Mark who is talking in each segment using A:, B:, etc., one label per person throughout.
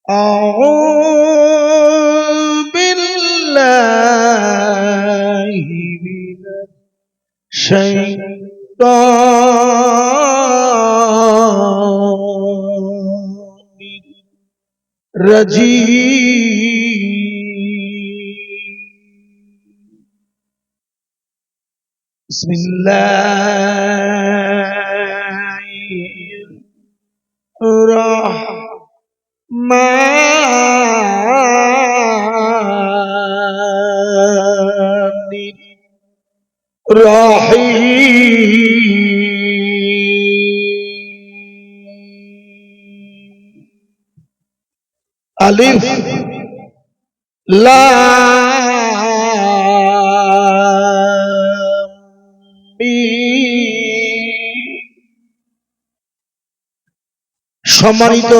A: أعوذ بالله من الشيطان الرجيم. بسم الله الرحمن الرحيم. ألف لام ميم। সম্মানিত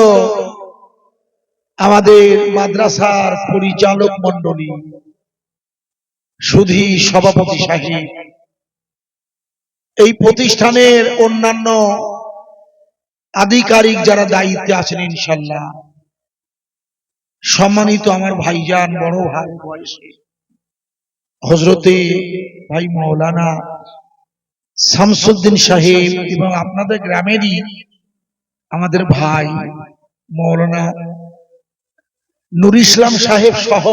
A: আমাদের মাদ্রাসার পরিচালক মণ্ডলী, সুধী সভাপতি সাহেব, এই প্রতিষ্ঠানের অন্যান্য আধিকারিক যারা দায়িত্বে আছেন ইনশাআল্লাহ, সম্মানিত আমার ভাইজান, বড় ভাই বয়সে হযরতে ভাই মাওলানা শামসুদ্দিন সাহেব এবং আপনাদের গ্রামেরই আমাদের ভাই মাওলানা নুর ইসলাম সাহেব সহ,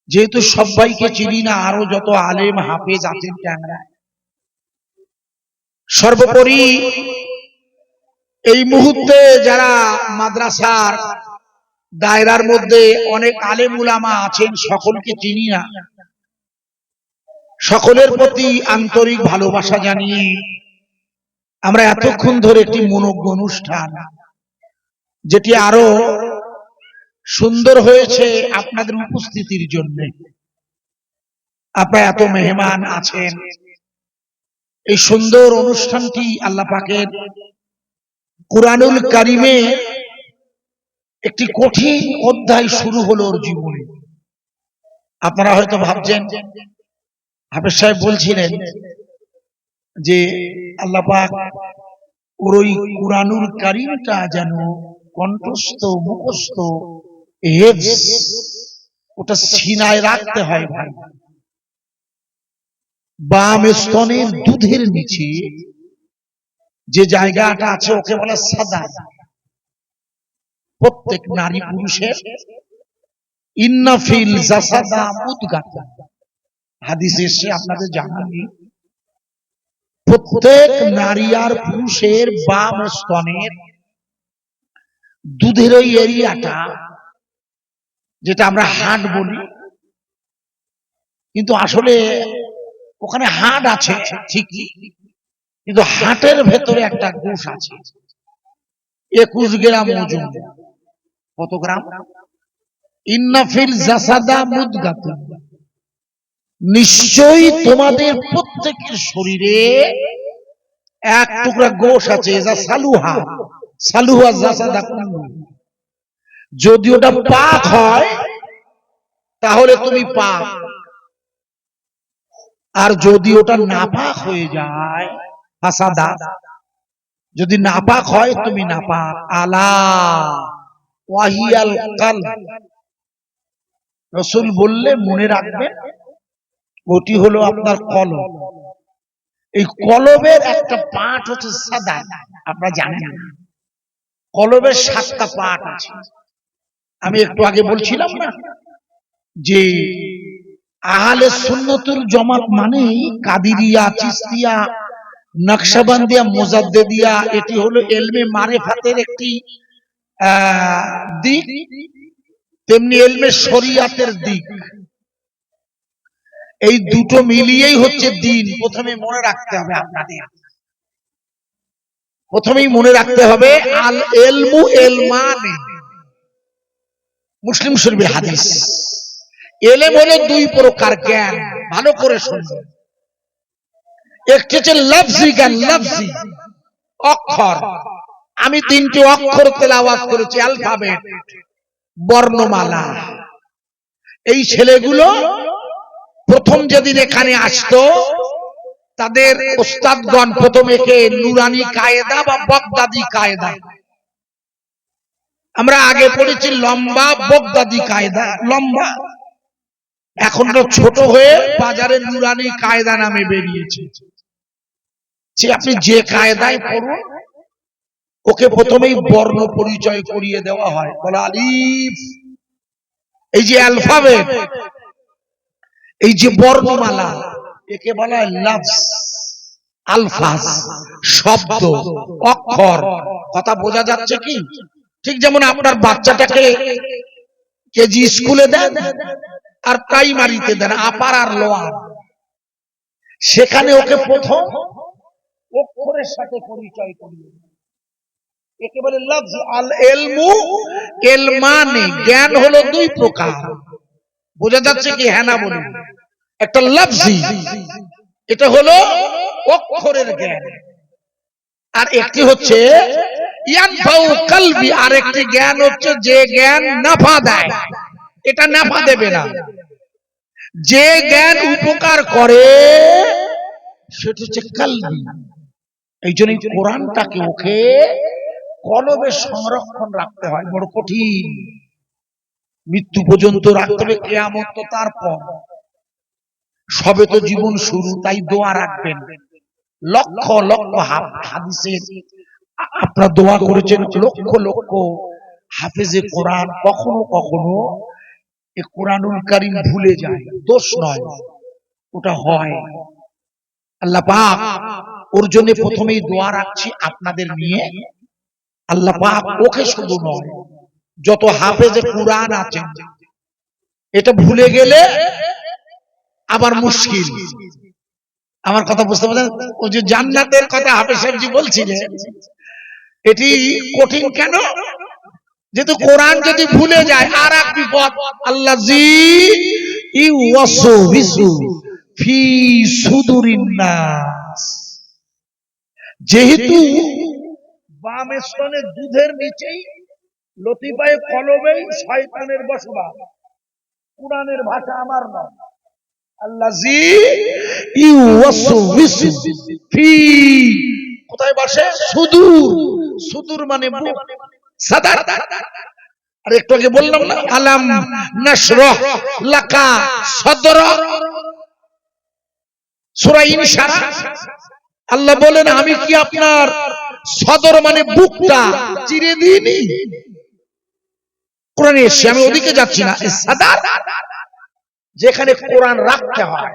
A: যেহেতু সবাইকে চিনি না, আরো যত আলেম হাফেজ আছেন ট্যাংরায়, সর্বোপরি এই মুহূর্তে যারা মাদ্রাসার দায়রার মধ্যে অনেক আলেম উলামা আছেন, সকলকে চিনি না। সকলের প্রতি আন্তরিক ভালোবাসা জানিয়ে আমরা এতক্ষণ ধরে একটি মনোজ্ঞ অনুষ্ঠান, যেটি আরো সুন্দর হয়েছে আপনাদের উপস্থিতির জন্য। আপনারা এত মেহমান আছেন, এই সুন্দর অনুষ্ঠানটি আল্লাহ পাকের কুরআনুল কারীমে একটি কঠিন অধ্যায় শুরু হলো ওর জীবনে। আপনারা হয়তো ভাবছেন, হাফেজ সাহেব বলছিলেন যে আল্লাহ পাক ওর ওই কুরআনুল কারীমটা যেন কণ্ঠস্থ, মুখস্থ, হেফজ, ওটা সিনায় রাখতে হয় ভাই। বাম স্তনের দুধের নিচে যে জায়গাটা আছে ওকে বলে সাদার। প্রত্যেক নারী পুরুষের ইন্না ফিল জাসাদা মুদগাতা হাদিসে এসে আপনাদের জানানি, প্রত্যেক নারী আর পুরুষের বাম স্তনের দুধের ওই এরিয়াটা, যেটা আমরা হাড় বলি, কিন্তু আসলে ওখানে হাড় আছে ঠিকই, কিন্তু হাটের ভেতরে একটা কোষ আছে 21 গ্রাম ওজন। কত গ্রাম? ইন্না ফিল জাসাদা মুদগাতা, নিশ্চয়ই তোমাদের প্রত্যেকের শরীরে এক টুকরা গোশ আছে, যা সালুহা সালুহা জাসাদা কুল্লু। যদি ওটা পাক হয় তাহলে তুমি পাক, আর যদি ওটা নাপাক হয়ে যায়, ফাসাদা, যদি নাপাক হয় তুমি নাপাক। আলা ওয়াহিয়াল কালব, রাসূল বললে মনে রাখবেন, ওটি হলো আপনার কলব। এই কলবের একটা পার্ট হচ্ছে সাদা। আপনারা জানেন না, কলবের 7টা পার্ট আছে। আমি একটু আগে বলছিলাম না যে আহলে সুন্নতুল জামাত মানেই কাদিরিয়া, চিশতিয়া, নকশবন্দিয়া, মুজাদ্দিদিয়া, এটি হলো ইলমে মারিফাতের একটি দিক, তেমনি ইলমে শরিয়াতের দিক। এই দুটো মিলিয়েই হচ্ছে দ্বীন। প্রথমে মনে রাখতে হবে, আপনাদের প্রথমেই মনে রাখতে হবে আল ইলমু ইলমানে। মুসলিম শরীফের হাদিস। ইলম হলো 2 প্রকার জ্ঞান, ভালো করে শুনবেন। একটি হচ্ছে লফজি জ্ঞান, লফজি অক্ষর। আমি 3টি অক্ষর তেলাওয়াত করেছি, অ্যালফাবেট, বর্ণমালা। এই ছেলেগুলো প্রথম যেদিন এখানে আসতো, তাদের ওস্তাদগণ প্রথম একে নুরানি কায়দা বা বাগদাদি কায়দা আমরা আগে পড়েছি লম্বা বগদাদি কায়দা, লম্বা। এখন তো ছোট হয়ে বাজারে নুরানি কায়দা নামে বেরিয়েছে। যে আপনি যে কায়দায় পড়ুন, ওকে প্রথমেই বর্ণ পরিচয় করিয়ে দেওয়া হয়, বলা আলিফ, এই যে অ্যালফাবেট, এই যে বর্ণমালা, একে বলা হয় লফজ, আলফাজ, শব্দ, অক্ষর। কথা বোঝা যাচ্ছে কি? ঠিক যেমন আপনার বাচ্চাটাকে কেজি স্কুলে দেন আর প্রাইমারিতে দেন, আপার আর লোয়ার, সেখানে ওকে প্রথম অক্ষরের সাথে পরিচয় করিয়ে দেন। একে বলে লফজ। আল ইলমু, ইলমানে, জ্ঞান হলো দুই প্রকার। বোঝা যাচ্ছে কি? হ্যাঁ না বলুন। একটা লফজি, এটা হলো অক্ষরের জ্ঞান, আর একটি হচ্ছে ইয়ানফাউ কলবি, আর একটি জ্ঞান হচ্ছে যে জ্ঞান নাফা দেয়। এটা নাফা দেবে না, যে জ্ঞান উপকার করে সেটা হচ্ছে কলবি। এই জন্য কোরআনটাকে ওকে কলবে সংরক্ষণ রাখতে হয়, বড় কঠিন। মৃত্যু পর্যন্ত রাখতে হবে, কিয়ামত তো তারপর, সবে তো জীবন শুরু, তাই দোয়া রাখবেন। লক্ষ লক্ষ হাদিসে আপনারা দোয়া করেছেন, লক্ষ লক্ষ হাফেজে কোরআন কখনো কখনো এই কোরআনুল কারীম ভুলে যায়, দোষ নয়, ওটা হয়। আল্লাহ পাক ওর জন্য প্রথমেই দোয়া রাখছি আপনাদের নিয়ে। আল্লাহ পাক ওকে শুধু নয়, যত হাফেজে কোরআন আছেন, এটা ভুলে গেলে আবার মুশকিল। আমার কথা বুঝতে পারছেন? ওই যে জান্নাতের কথা হাফেজ সাহেবজি বলছিলেন, এটি কঠিন কেন? যেহেতু কোরআন যদি ভুলে যায়, আর এক বিপদ, আল্লাযী ইউওয়াসবিসু ফি সুদুরিন নাস। যেহেতু বাম স্তনে দুধের নিচেই লতিফায়ে কলবেই শয়তানের বসবাস। কোরআনের ভাষা আমার নয়, আল্লাযী ইউওয়াসবিসু ফি, কোথায় বসে? সুদূর। সুদূর মানে সাদার। আর একটু আগে বললাম না, আলাম নাশরাহ লাকা সাদরা, সূরা ইনশিরাহ। আল্লাহ বলেন, আমি কি আপনার সদর মানে বুকটা চিরে দিইনি? কোরআনে এসে, আমি ওদিকে যাচ্ছি না, সাদার যেখানে কোরআন রাখতে হয়,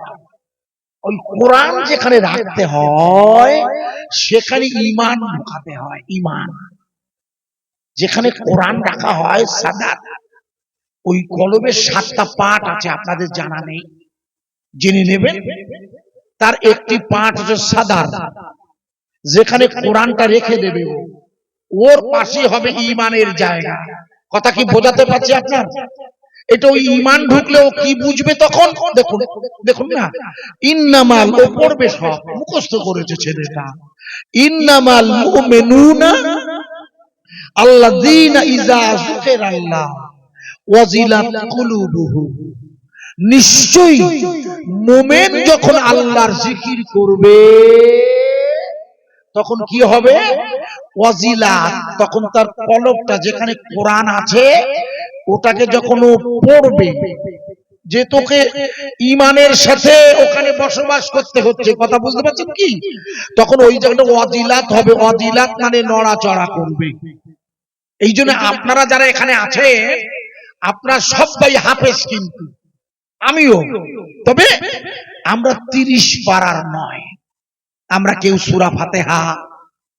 A: ওই কোরআন যেখানে রাখতে হয় সেখানে ঈমান ঢোকাতে হয়। ঈমান যেখানে কোরআন রাখা হয় সাদাত, ওই কলবের 7টা পার্ট আছে, আপনাদের জানা নেই, জেনে নেবেন। তার একটি পার্ট হচ্ছে সাদার, যেখানে কোরআনটা রেখে দেবে, ওর পাশে হবে ঈমানের জায়গা। কথা কি বোঝাতে পারছি আপনার? এটা ওই ঈমান ঢুকলে ও কি বুঝবে তখন? দেখুন দেখুন না, ইন্নামাল, ও পড়বে, সব মুখস্থ করেছে ছেলেটা। ইন্নামাল মুমিনুনা আল্লাযীনা ইযা যুকিরাল্লাহ ওয়াজিলাত কুলুবুহুম, নিশ্চয়ই মুমিন যখন আল্লাহর জিকির করবে তখন কি হবে? ওয়াজিলাত, তখন তার কলবটা, যেখানে কোরআন আছে ওটাকে যখন ও পড়বে, যে তোকে ঈমানের সাথে ওখানে বসবাস করতে হচ্ছে, কথা বুঝতে পারছেন কি? তখন ওই জায়গাটা ওয়াজিলাত হবে। ওয়াজিলাত মানে নড়াচড়া করবে। এই জন্য আপনারা যারা এখানে আছে, আপনারা সবাই হাফেজ, কিন্তু আমিও, তবে আমরা 30 পারার নয়। আমরা কেউ সূরা ফাতিহা,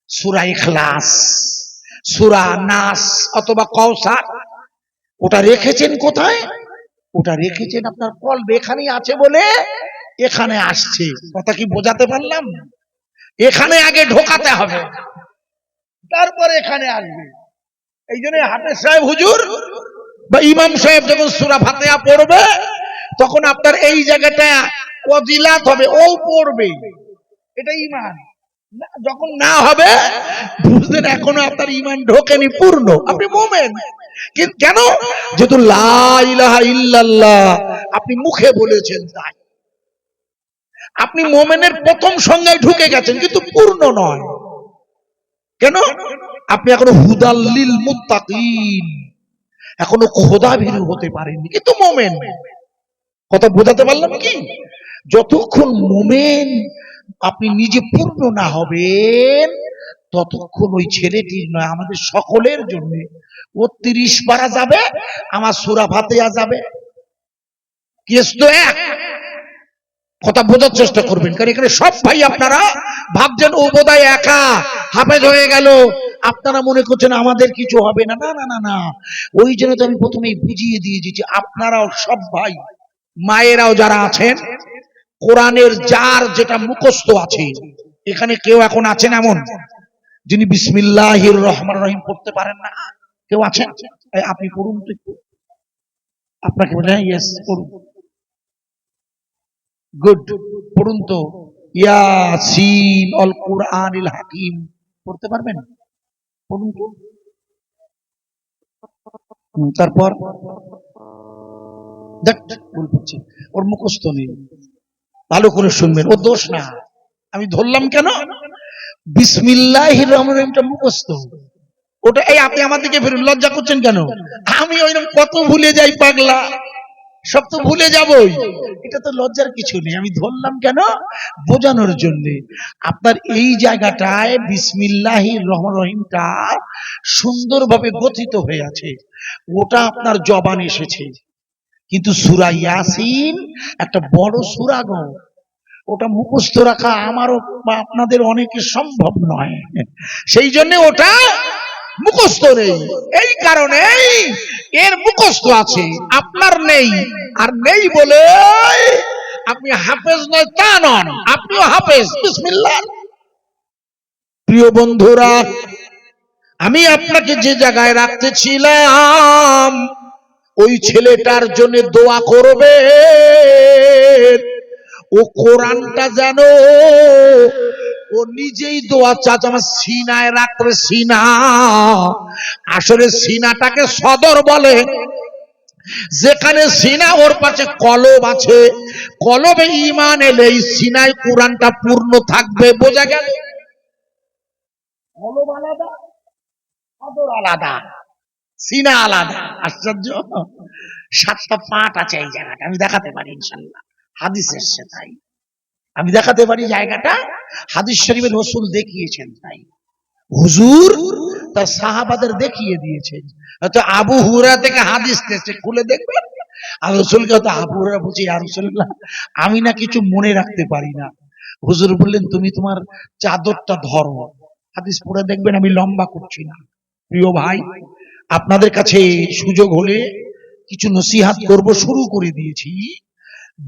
A: সূরা ইখলাস, সূরা নাস অথবা কাউসার, ওটা রেখেছেন কোথায়? ওটা রেখেছেন আপনার কলবে, এখানেই আছে বলে এখানে আসছে। কথা কি বোঝাতে পারলাম? এখানে আগে ঢোকাতে হবে, তারপর এখানে আসবে। এই জন্য হাফেজ সাহেব হুজুর বা ইমাম সাহেব যখন সূরা ফাতিহা পড়বে, তখন আপনার এই জায়গাটা ওয়াজিলাত হবে, ও পড়বে, এটা ঈমান। যখন না হবে, বুঝলেন এখনো আপনার ঈমান ঢোকেনি পূর্ণ, আপনি মুমিন। কিন্তু কেন? যেহেতু লা ইলাহা ইল্লাল্লাহ আপনি মুখে বলেছেন, তাই আপনি মুমিনের প্রথম সংজ্ঞায় ঢুকে গেছেন, কিন্তু পূর্ণ নয়। কেন? আপনি এখনো হুদাল্লিল মুত্তাকিন, এখনো খোদা ভীরু হতে পারেননি, কিন্তু মোমেন। কথা বোঝাতে পারলাম কি? যতক্ষণ মোমেন আপনি নিজে পূর্ণ না হবেন, ততক্ষণ ওই ছেলেটির নয়, আমাদের সকলের জন্য ও 30 পারা যাবে, আমার সূরা ফাতিহা যাবে, কেস তো এক। কথা বোঝার চেষ্টা করবেন, কারণ এখানে সব ভাই আপনারা ভাবছেন ও বোধহয় একা হাফেজ হয়ে গেল, আপনারা মনে করছেন আমাদের কিছু হবে না। না না না না, ওই জন্য তো আমি প্রথমেই বুঝিয়ে দিয়ে দিয়েছি, আপনারাও সব ভাই মায়েরাও যারা আছেন, কোরআনের যার যেটা মুখস্থ আছে, এখানে কেউ এখন আছেন এমন যিনি বিসমিল্লাহির রহমানির রহিম পড়তে পারেন না? কেউ আছেন? আপনি পড়ুন তো একটু, আপনাকে বলে ইয়েস পড়ুন, গুড, পড়ুন তো, ইয়াসিন আল কুরআনিল হাকিম পড়তে পারবেন? পড়ুন তো। তারপর দেখ ভুল করছি, ওর মুখস্থ নেই, ভালো করে শুনবেন, ও দোষ না, আমি ধরলাম কেন? বিসমিল্লাহির রহমানির রহিমটা মুখস্থ, ওটা এই আপনি আমার দিকে ফিরুন, লজ্জা করছেন কেন? আমি ওইরকম কত ভুলে যাই পাগলা, সব তো ভুলে যাবই, এটা তো লজ্জার কিছু নেই। আমি ধরলাম কেন? বোঝানোর জন্য। আপনার এই জায়গাটায় বিসমিল্লাহির রহমানির রহিমটা সুন্দরভাবে গঠিত হয়ে আছে, ওটা আপনার জবান এসেছে, কিন্তু সূরা ইয়াসিন একটা বড় সূরা গো, ওটা মুখস্থ রাখা আমারও বা আপনাদের অনেকের সম্ভব নয়, সেই জন্য ওটা মুখস্থ নেই। এই কারণেই এর মুখস্থ আছে, আপনার নেই, আর নেই বলে আপনি হাফেজ নয় তা নন, আপনিও হাফেজ। বিসমিল্লাহ। প্রিয় বন্ধুরা, আমি আপনাকে যে জায়গায় রাখতেছিলাম, ওই ছেলেটার জন্য দোয়া করবে, ও কোরআনটা যেন ও নিজেই দোয়া চাচ্ছে, আমার সিনায় রাখবে, সিনা, আসলে সিনাটাকে সদর বলে, যেখানে সিনা ওর পাশে কলব আছে, কলবে ঈমান এলে এই সিনায় কোরআনটা পূর্ণ থাকবে। বোঝা গেল? কলব আলাদা, সদর আলাদা, সিনা আলাদা। আশ্চর্য, 7টা পাঠ আছে এই জায়গাটা, আমি দেখাতে পারি ইনশাআল্লাহ, হাদিস এসেছে তাই, আমি দেখাতে পারি জায়গাটা, হাদিস শরীফে রাসূল দেখিয়েছেন তাই, হুজুর তার সাহাবাদের দেখিয়ে দিয়েছেন। হয়তো আবু হুরায়রা থেকে হাদিস এসেছে, খুলে দেখবেন, আর রাসূলকে হয়তো আবু হুরায়রা বলছে, ইয়া রাসূলুল্লাহ আমি না কিছু মনে রাখতে পারি না। হুজুর বললেন তুমি তোমার চাদরটা ধরো, হাদিস পড়ে দেখবেন, আমি লম্বা করছি না। প্রিয় ভাই, আপনাদের কাছে সুযোগ হলে কিছু নসিহত করব, শুরু করে দিয়েছি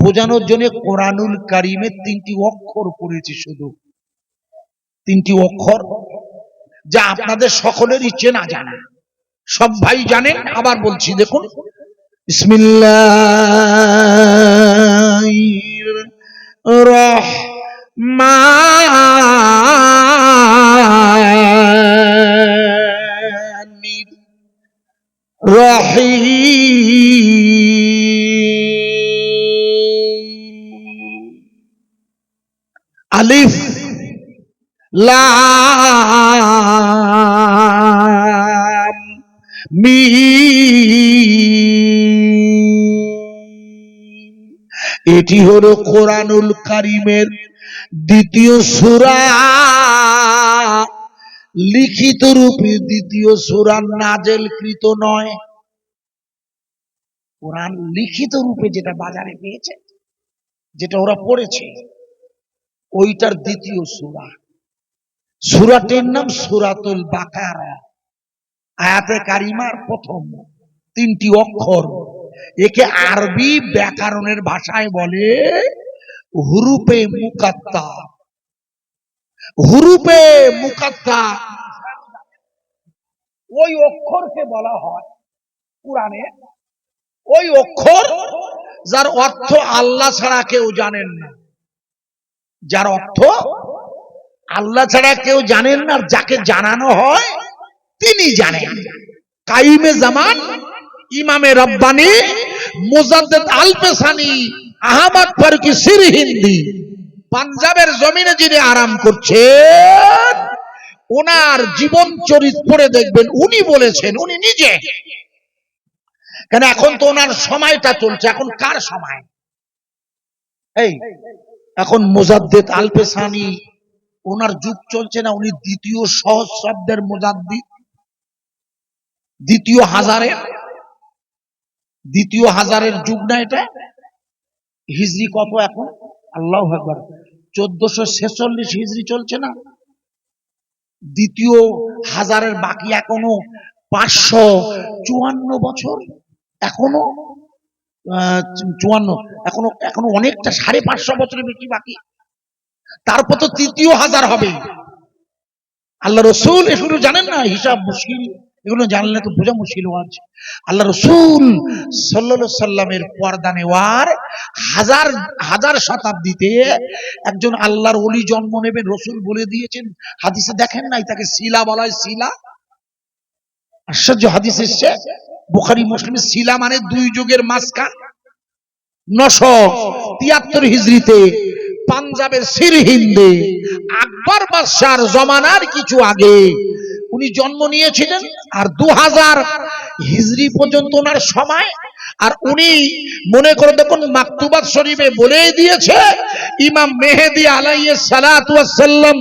A: বোঝানোর জন্য। কোরআনুল কারীমে 3টি অক্ষর পড়েছি, শুধু 3টি অক্ষর, যা আপনাদের সকলেরই চেনা জানা, সব ভাই জানেন। আবার বলছি, দেখুন, বিসমিল্লাহির রহমানির রহিম, আলিফ লাম মিম। এটি হলো কোরআনুল কারীমের 2য় সূরা, লিখিত রূপে 2য় সূরা, নাজেলকৃত নয়। কোরআন লিখিত রূপে যেটা বাজারে পেয়েছে, যেটা ওরা পড়েছে, ওইটার 2য় সূরা। সূরাটির নাম সূরাতুল বাকারা। আয়াতে কারিমার প্রথম 3টি অক্ষর, একে আরবি ব্যাকরণের ভাষায় বলে হুরুফে মুকাত্তা। হুরুফে মুকাত্তা ওই অক্ষরকে বলা হয় কোরআনে, ওই অক্ষর যার অর্থ আল্লাহ ছাড়া কেউ জানেন না, যার অর্থ আল্লাহ ছাড়া কেউ জানেন না, আর যাকে জানানো হয় তিনি জানেন। কাইমে জামান ইমামে রব্বানি মুজাদ্দিদ আল পেসানি আহমদ ফারুকি সির হিন্দি, পাঞ্জাবের জমিনে যিনি আরাম করছেন, ওনার জীবন চরিত পড়ে দেখবেন, উনি বলেছেন, উনি নিজে। কেন এখন তো ওনার সময়টা চলছে, এখন কার সময়? এই এখন মুজাদ্দেদ আল-পেশানি ওনার যুগ চলছে না, উনি দ্বিতীয় সহস্রাব্দের মুজাদ্দিদ, দ্বিতীয় হাজারের যুগ না এটা? হিজরি কত এখন? আল্লাহু আকবার, 1446 হিজরি চলছে না? দ্বিতীয় হাজারের বাকি এখনো 554 বছর, এখনো 54, এখনো অনেকটা, 550 বছরের বেশি বাকি। তারপর তো তৃতীয় হাজার হবে। আল্লাহ রসুল এগুলো জানেন না, হিসাব মুশকিল, এগুলো জানলে তো বোঝা মুশকিল আছে। আল্লাহ রসুল সাল্লাল্লাহু আলাইহি সাল্লামের পর্দা নেওয়ার হাজার শতাব্দীতে একজন আল্লাহর ওলি জন্ম নেবেন, রসুল বলে দিয়েছেন। হাদিসে দেখেন নাই, তাকে সিলা বলা হয়, সিলা। আশ্চর্য হাদিস এসছে বুখারী মুসলিমে, সিলা মানে 2 যুগের মাঝখান। 973 হিজরিতে পাঞ্জাবের সিরহিন্দে আকবর বাদশার জমানার কিছু আগে উনি জন্ম নিয়েছিলেন। আর 2000 হিজরি পর্যন্ত ওনার সময়। আর উনি মনে করে দেখুন, মাকতুবাত শরীফে বলেই দিয়েছে, ইমাম মেহেদী আলাইহিস সালাতু ওয়াস সালাম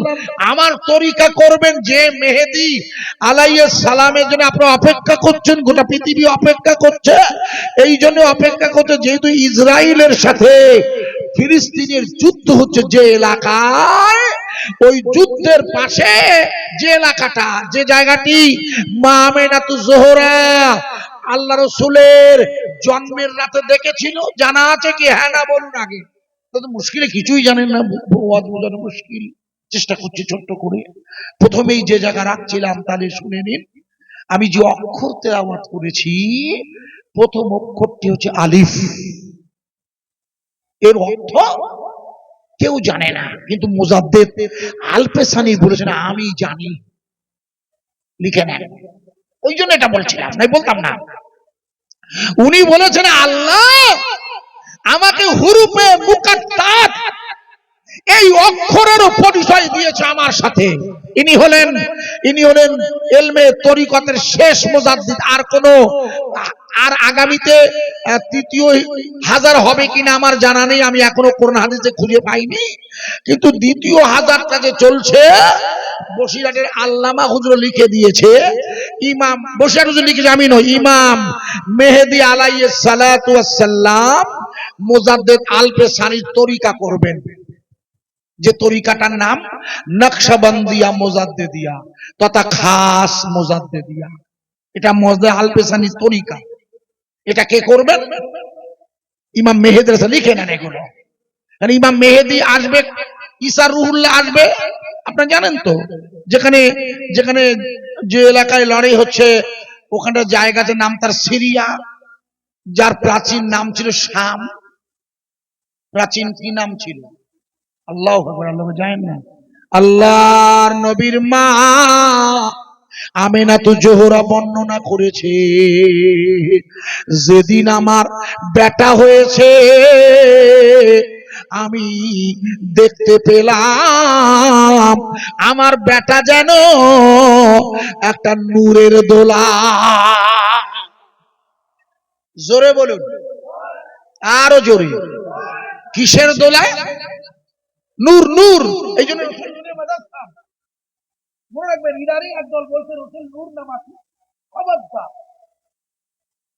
A: আমার তরিকা করবেন। যে মেহেদী আলাইহিস সালামের জন্য আপনারা অপেক্ষা করছেন, গোটা পৃথিবী অপেক্ষা করছে। এই জন্য অপেক্ষা করছে যেহেতু ইসরায়েলের সাথে ফিলিস্তিনের যুদ্ধ হচ্ছে যে এলাকায়, ওই যুদ্ধের পাশে যে এলাকাটা, যে জায়গাটি মা আমেনাতুজ জোহরা আল্লাহ রসুলের জন্মের রাতে দেখেছিল, জানা আছে কি? হ্যাঁ না বলুন আগে। তো মুশকিলে কিছুই জানেন না, বোঝানো মুশকিল, চেষ্টা করছি ছোট্ট করে। প্রথমেই যে জায়গা রাখছিলাম তাহলে শুনে নিন। আমি যে অক্ষর তেলাওয়াত করেছি, প্রথম অক্ষরটি হচ্ছে আলিফ। এর অর্থ কেউ জানে না, কিন্তু মুজাদ্দেদ আল-পেশানি বলেছেন আমি জানি, লিখে নেন। ওই জন্য এটা বলছিলাম, নাই বলতাম না। উনি বলেছেন আল্লাহ আমাকে হুরুফে মুকাত্তাত এই অক্ষরেরও পরিচয় দিয়েছে আমার সাথে। ইনি হলেন ইলমে তরিকতের শেষ মুজাদ্দিদ। আর আগামীতে তৃতীয় হাজার হবে কিনা আমার জানা নেই, আমি এখনো কোরআন হাদিসে খুঁজে পাইনি। কিন্তু দ্বিতীয় হাজারটা যে চলছে, বসিরহাটের আল্লামা হুজুর লিখে দিয়েছে, ইমাম বসিরহাট হুজুর লিখেছে, আমি নই, ইমাম মেহেদী আলাইহিস সালাতু ওয়াস সালাম মুজাদ্দিদ আল-পেশানির তরিকা করবেন, যে তরিকাটার নাম নকশবন্দিয়া মুজাদ্দিদিয়া তথা খাস মুজাদ্দিদিয়া। এটা মুজাদ্দিদ আল-পেশানির তরিকা। এটা কে করবেন? ইমাম মেহেদী। লিখে নেন এগুলো। ইমাম মেহেদী আসবে, ঈসা রুহুল্লাহ আসবে, আপনারা জানেন তো। যেখানে যেখানে যে এলাকায় লড়াই হচ্ছে, ওখানটা জায়গাটার নাম তার সিরিয়া, যার প্রাচীন নাম ছিল শাম। প্রাচীন কি নাম ছিল? আল্লাহু আকবার। আল্লাহ জানেন না? আল্লাহর নবীর মা আমেনাতু জোহরা বর্ণনা করেছে, যেদিন আমার বেটা হয়েছে আমি দেখতে পেলাম আমার বেটা যেন একটা নূরের দোলা। জোরে বলুন, আরো জোরে। কিসের দোলায়? নূর, নূর। এই জন্য মনে রাখবেন, ইরানি একদল বলছে রসুল নূর না মাটি। খবরদার,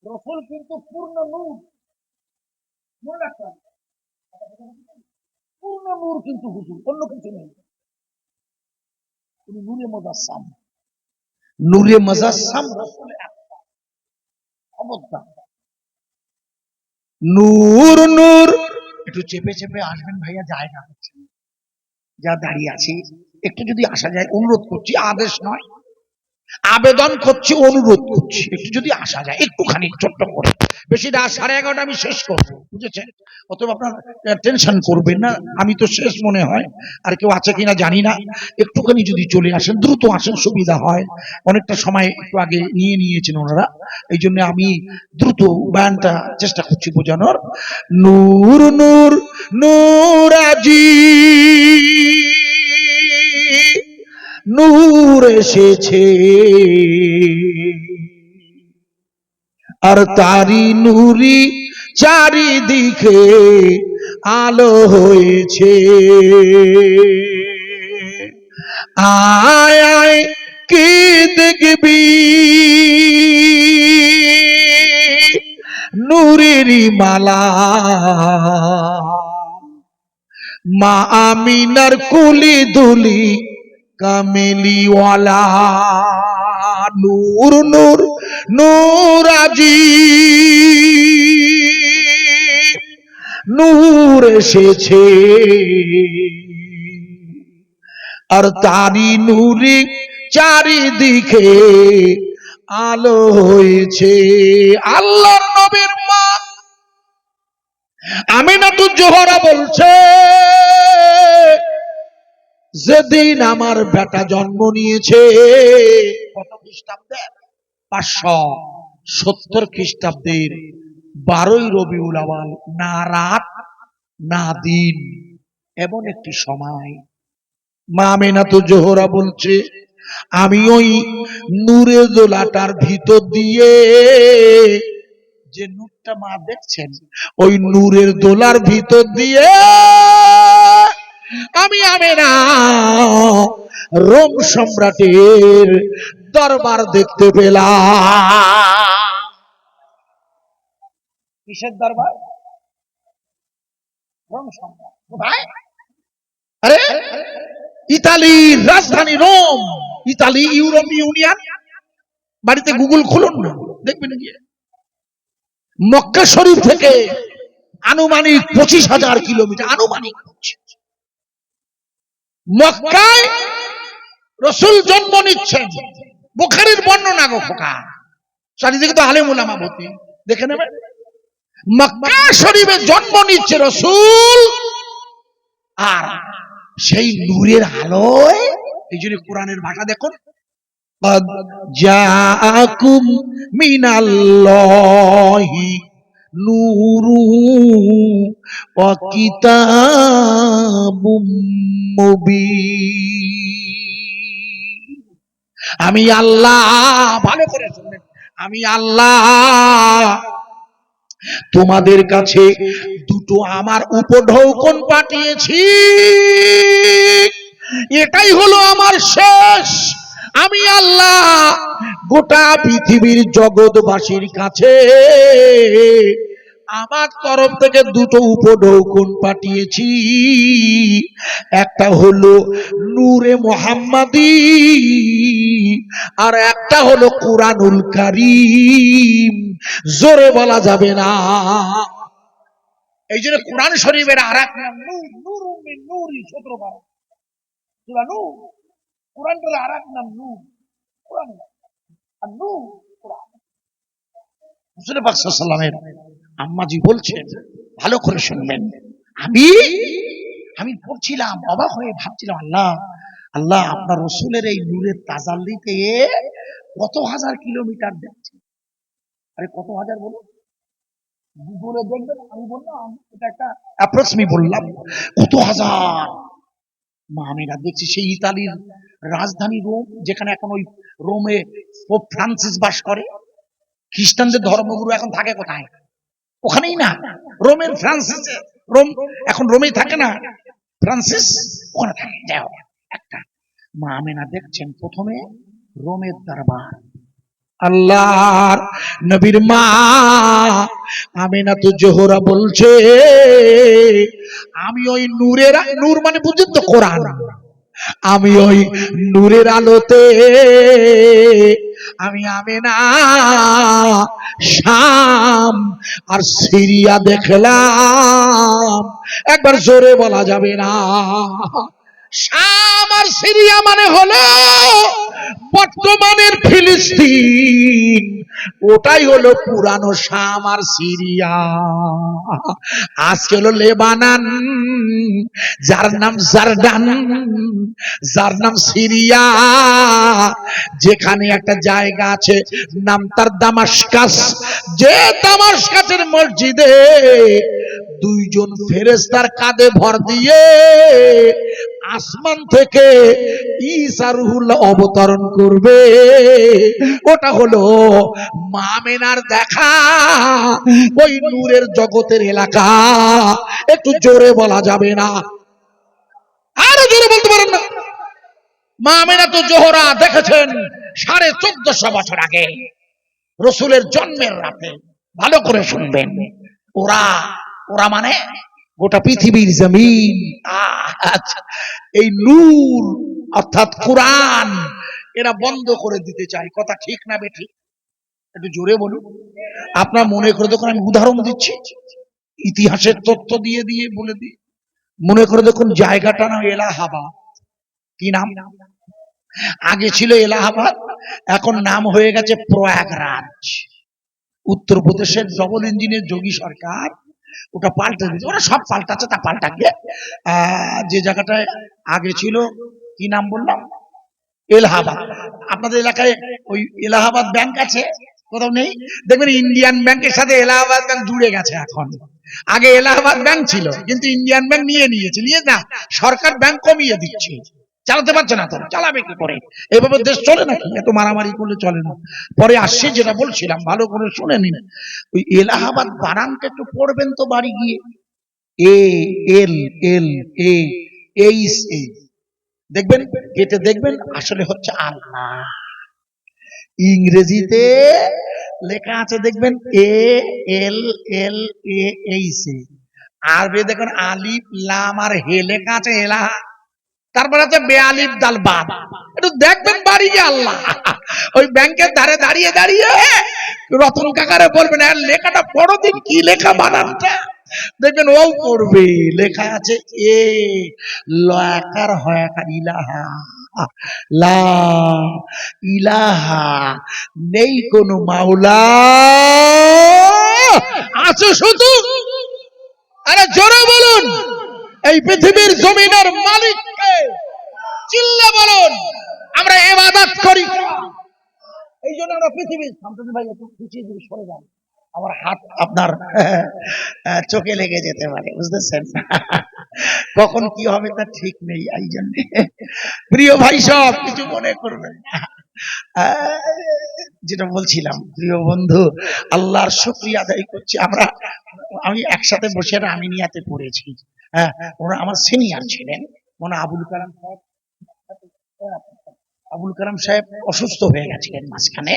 A: রসুল কিন্তু পূর্ণ নূর। মনে রাখবেন, পূর্ণ নূর কিন্তু হুজুর, অন্য কিছু নেই। তিনি নূরে মুজাসসাম, নূরে মুজাসসাম রসুল একটা। খবরদার, নূর নূর। একটু চেপে চেপে আসবেন ভাইয়া, জায়গা হচ্ছে, যা দাঁড়িয়ে আছি একটু যদি আসা যায়, অনুরোধ করছি, আদেশ নয়, আবেদন করছি, অনুরোধ করছি, একটু যদি আসা যায় একটুখানি ছোট্ট করে। বেশি রাত 11:30 আমি শেষ করবো, বুঝেছেন? অতএব আপনার টেনশন করবেন না, আমি তো শেষ মনে হয়। আর কেউ আছে কিনা জানি না, একটুখানি যদি চলে আসেন, দ্রুত আসেন, সুবিধা হয়। অনেকটা সময় একটু আগে নিয়েছেন ওনারা, এই জন্য আমি দ্রুত বয়ানটা চেষ্টা করছি বোঝানোর। নূর নূর নূরাজি নূর এসেছে, আর তারি নূরি চারিদিকে আলো হয়েছে। আয় আয় কি দেখবি নূরেরই মালা, মা আমিনার কুলি দুলি কামেলিওয়ালা। নূর নূর নূর আজি নূর এসেছে, আর তারি নূরি চারিদিকে আলো হয়েছে। আল্লাহর নবীর মা আমিনাতুজ জোহরা বলছে, যেদিন আমার বেটা জন্ম নিয়েছে, কত খ্রিস্টাব্দে? 570 খ্রিস্টাব্দের 12ই রবিউল আউয়াল, না রাত না দিন, এমন একটি সময়। মা আমিনাতুজ জোহরা বলছে, আমি ওই নূরের দোলাটার ভিতর দিয়ে, যে নূরটা মা দেখছেন, ওই নূরের দোলার ভিতর দিয়ে আমি আমিনা রোম সম্রাটের দরবার দেখতে পেলাম। কিসের দরবার? রোম সম্রাট। কোথায়? আরে ইতালির রাজধানী রোম, ইতালি ইউরোপীয় ইউনিয়ন। বাড়িতে গুগল খুলুন না, দেখবেন গিয়ে। মক্কা শরীফ থেকে আনুমানিক 25,000 কিলোমিটার, আনুমানিক। মক্কায় রাসূল জন্ম নিচ্ছেন, বুখারীর বর্ণনা গো খোকা, চারিদিকে তো আলেম উলামা ভর্তি, দেখে নেবেন। মক্কা শরীফে জন্ম নিচ্ছে রাসূল, আর সেই নূরের আলোয়, এই জন্য কোরআনের ভাষা দেখুন, قد جاءكم من الله نور وكتاب مبين। আমি আল্লাহ, ভালো করে শুনবেন, আমি আল্লাহ তোমাদের কাছে দুটো আমার উপঢৌকন পাঠিয়েছি, এটাই হলো আমার শেষ। আমি আল্লাহ গোটা পৃথিবীর জগৎবাসীর কাছে আমার তরফ থেকে দুটো উপঢৌকন পাঠিয়েছি, একটা হলো নূরে মুহাম্মাদি, আর একটা হলো কুরআনুল কারীম। জোরে বলা যাবে না। এই জন্য কোরআন শরীফের আরেক নাম নূর, নূরুম মিন নূরি, 17 বার সূরা নূর। কোরআনের আরেক নাম নূর, কোরআন আর নূর কোরআন। রাসূল পাক সাল্লাল্লাহু আলাইহি ওয়াসাল্লামের আম্মাজি বলছেন, ভালো করে শুনবেন, আমি পড়ছিলাম, অবাক হয়ে ভাবছিলাম, আল্লাহ আল্লাহ, আপনার রাসূলের এই নূরের তাজাল্লিতে কত হাজার কিলোমিটার দেখছি। আরে কত হাজার বলুন, গুগলে দেখবেন। আমি বললাম এটা একটা অ্যাপ্রক্সিমেট বললাম, কত হাজার। মা আমিনা দেখছি সেই ইতালির রাজধানী রোম, যেখানে এখন ওই রোমে পোপ ফ্রান্সিস বাস করে। খ্রিস্টানদের ধর্মগুরু এখন থাকে কোথায়? ওখানেই না, রোমের ফ্রান্সিস। রোম এখন রোমেই থাকে না, ফ্রান্সিস ওখানে থাকে। যাই হোক, একটা মা আমিনা দেখছেন প্রথমে রোমের দরবার। আল্লাহর নবীর মা আমিনাতুজ জোহরা বলছে, আমি ওই নূরের, নূর মানে বুঝছেন তো কোরআন, আমি ওই নূরের আলোতে আমি আমিনা শাম আর সিরিয়া দেখলাম। একবার জোরে বলা যাবে না। শাম আর সিরিয়া মানে হলো বর্তমানের ফিলিস্তিন, ওটাই হলো পুরানো শাম আর সিরিয়া। আজকে হলো লেবানন, যার নাম জর্ডান, যার নাম সিরিয়া, যেখানে একটা জায়গা আছে নাম তার দামাস্কাস। যে দামাস্কাসের মসজিদে দুইজন ফেরেশতার কাঁধে ভর দিয়ে আসমান থেকে ঈসা রূহুল্লাহ অবতরণ করবে, ওটা হলো মা আমেনার দেখা ওই নূরের জগতের এলাকা। একটু জোরে বলা যাবে না? আরো জোরে বলতে পারেন না? মা আমেনা তো জোহরা দেখেছেন 1450 বছর আগে, রসুলের জন্মের রাতে। ভালো করে শুনবেন, ওরা ওরা মানে গোটা পৃথিবীর জমিন। আচ্ছা, এই নূর অর্থাৎ কোরআন এরা বন্ধ করে দিতে চায়। কথা ঠিক না বেঠিক? একটু জোরে বলুন। আপনার মনে করে দেখুন, আমি উদাহরণ দিচ্ছি, ইতিহাসের তথ্য দিয়ে দিয়ে বলে দিই। মনে করে দেখুন, জায়গাটা না এলাহাবাদ। কি নাম? আগে ছিল এলাহাবাদ, এখন নাম হয়ে গেছে প্রয়াগরাজ। উত্তরপ্রদেশের ডবল ইঞ্জিনের যোগী সরকার ওটা পাল্টে দিয়েছে। ওরা সব পাল্টাচ্ছে, তা পাল্টা গিয়ে যে জায়গাটায় আগে ছিল, কি নাম বললাম? এলাহাবাদ। আপনাদের এলাকায় ওই এলাহাবাদ ব্যাংক আছে? কোথাও নেই? দেখবেন ইন্ডিয়ান ব্যাংকের সাথে এলাহাবাদ ব্যাংক জুড়ে গেছে এখন। আগে এলাহাবাদ ব্যাংক ছিল, কিন্তু ইন্ডিয়ান ব্যাংক নিয়েছে, নিয়ে না সরকার ব্যাংক কমিয়ে দিচ্ছে। চালাতে পারছে না, তো চালাবে কি করে? এভাবে দেশ চলে নাকি? এত মারামারি করলে চলে না। পরে আসছে যেটা বলছিলাম, ভালো করে শুনে নিন। ওই এলাহাবাদ বানানটা একটু পড়বেন তো বাড়ি গিয়ে। এ এল এল এ এইচ এ, দেখবেন এটা, দেখবেন আসলে হচ্ছে আল্লাহ। ইংরেজিতে লেখা আছে দেখবেন এ এল এল এ এইচ এ, আরবি দেখুন আলিফ লাম আর হে লেখা আছে এলাহা, তারপরে আছে বেআলিফ দাল বাদ। একটু দেখবেন বাড়ি গিয়ে। আল্লাহ ওই ব্যাংকের ধারে দাঁড়িয়ে দাঁড়িয়ে রতন কাকারে বলবেন, আর লেখাটা পড়ো দিন, কি লেখা বানানটা, দেখবেন ও পড়বে। লেখা আছে এ লাকার হয়াকার ইলাহা, লা ইলাহা, নেই কোন মাওলা, আছে শুধু। আরে জোরে বলুন, এই পৃথিবীর জমিনের মালিককে চিল্লা বলুন। আমরা ইবাদত করি, এই জন্য আমরা পৃথিবীর। শামসুদ্দিন ভাই একটু পিছিয়ে দিয়ে সরে যান, আমার হাত আপনার চোখে লেগে যেতে পারে, বুঝতেছেন? কখন কি হবে তা ঠিক নেই। এই জন্য প্রিয় ভাই সব কিছু মনে করবেন। যেটা বলছিলাম, প্রিয় বন্ধু, আল্লাহর শুকরিয়া আদায় করছি। আমি একসাথে বসে আমিনিয়াতে পড়েছি। হ্যাঁ, ওরা আমার সিনিয়র ছিলেন, মনে আবুল কালাম সাহেব। আবুল কালাম সাহেব অসুস্থ হয়ে গেছিলেন মাঝখানে।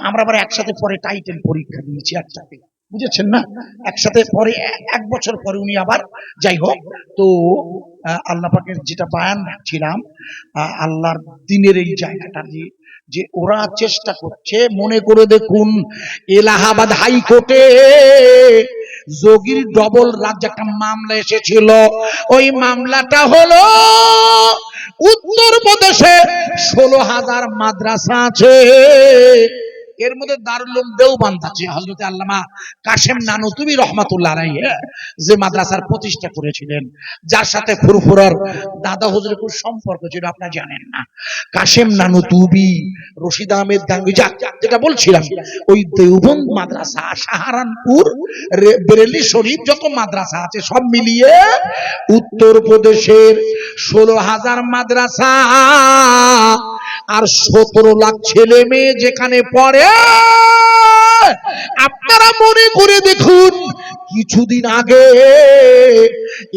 A: আমরা আবার একসাথে পরে টাইটেল পরীক্ষা দিয়েছি একসাথে, বুঝেছেন না? একসাথে পরে 1 বছর পরে উনি আবার, যাই হোক, তো আল্লাহ পাকের যেটা বয়ান রাখছিলাম, আল্লাহর দিনের এই জায়গাটা যে ওরা চেষ্টা করছে। মনে করে দেখুন, এলাহাবাদ হাইকোর্টে যোগীর ডবল রাজ্যে একটা মামলা এসেছিল। ওই মামলাটা হলো উত্তরপ্রদেশে 16,000 মাদ্রাসা আছে, এর মধ্যে দারুল উলুম দেওবন্দ আছে। হযরত আল্লামা কাশেম নানুতুবি রাহমাতুল্লাহ আলাইহি যে মাদ্রাসার প্রতিষ্ঠা করেছিলেন, যার সাথে ফুরফুরার দাদা হুজুরের খুব সম্পর্ক ছিল, আপনারা জানেন না? কাশেম নানুতুবি, রশিদ আহমেদ গাঙ্গুহি, যেটা বলছিলাম, ওই দেওবন্দ মাদ্রাসা, সাহারানপুর, বেরেলি শরীফ, যত মাদ্রাসা আছে সব মিলিয়ে উত্তরপ্রদেশের 16,000 মাদ্রাসা আর 17 লাখ ছেলে মেয়ে যেখানে পড়ে। আপনারা মনে করে দেখুন, কিছুদিন আগে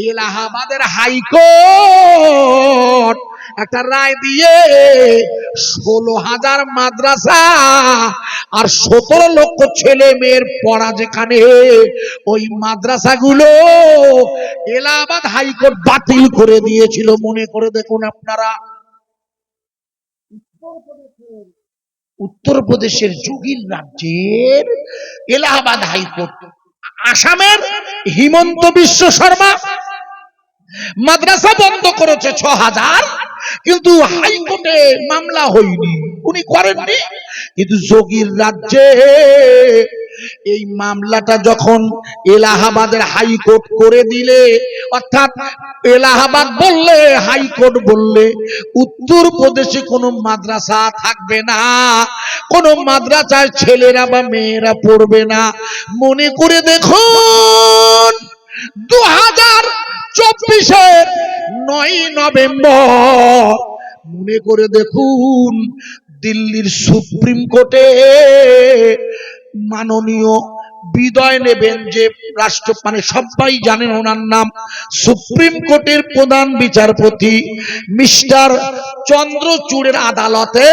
A: এলাহাবাদের হাইকোর্ট একটা রায় দিয়ে 16,000 মাদ্রাসা আর 17 লক্ষ ছেলে মেয়ের পড়া যেখানে, ওই মাদ্রাসাগুলো এলাহাবাদ হাইকোর্ট বাতিল করে দিয়েছিল। মনে করে দেখুন আপনারা, উত্তরপ্রদেশের যোগীর রাজ্যের এলাহাবাদ হাইকোর্ট, আসামের হিমন্ত বিশ্ব শর্মা মাদ্রাসা বন্ধ করেছে 6,000, কিন্তু হাইকোর্টে মামলা হয়নি, উনি করেননি। কিন্তু যোগীর রাজ্যে এই মামলাটা যখন এলাহাবাদের হাইকোর্ট করে দিলে, অর্থাৎ এলাহাবাদ বললে, হাইকোর্ট বললে, উত্তর প্রদেশে কোনো মাদ্রাসা থাকবে না, কোনো মাদ্রাসায় ছেলেরা বা মেয়েরা পড়বে না। মনে করে দেখুন 2024-এর 9 নভেম্বর, মনে করে দেখুন দিল্লির সুপ্রিম কোর্টে মাননীয় বিদায় নেবেন যে রাষ্ট্র, মানে সবাই জানেন ওনার নাম, সুপ্রিম কোর্টের প্রধান বিচারপতি মিস্টার চন্দ্রচূড়ের আদালতে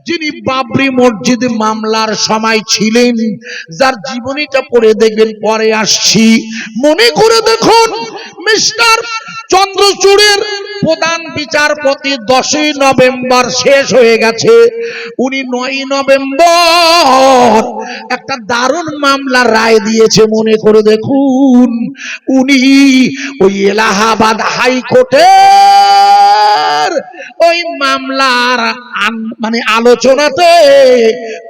A: যিনি বাবরি মসজিদ মামলার সময় ছিলেন, যার জীবনীটা পড়ে দেখবেন, পরে আসছি। মনে করে দেখুন মিস্টার চন্দ্রচূড়ের প্রধান বিচারপতি 10ই নভেম্বর শেষ হয়ে গেছে, উনি 9ই নভেম্বর একটা দারুণ মামলার রায় দিয়েছে। মনে করে দেখুন উনি ওই এলাহাবাদ হাইকোর্টের ওই মামলার মানে আলোচনাতে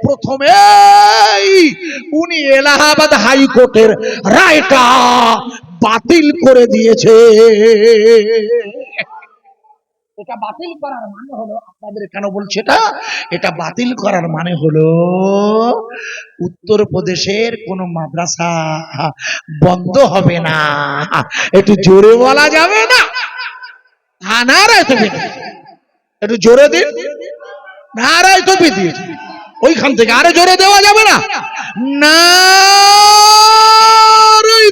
A: প্রথমেই উনি এলাহাবাদ হাইকোর্টের রায়টা বাতিল করে দিয়েছে। এটা বাতিল করার মানে হলো, আপনাদের কেন বলছে এটা বাতিল করার মানে হলো উত্তরপ্রদেশের কোন মাদ্রাসা বন্ধ হবে না। একটু জোরে বলা যাবে না? নারায় তুমি একটু জোরে দিন, নারায় তুমি দিয়ে ওইখান থেকে আরে জোরে দেওয়া যাবে না? নারায়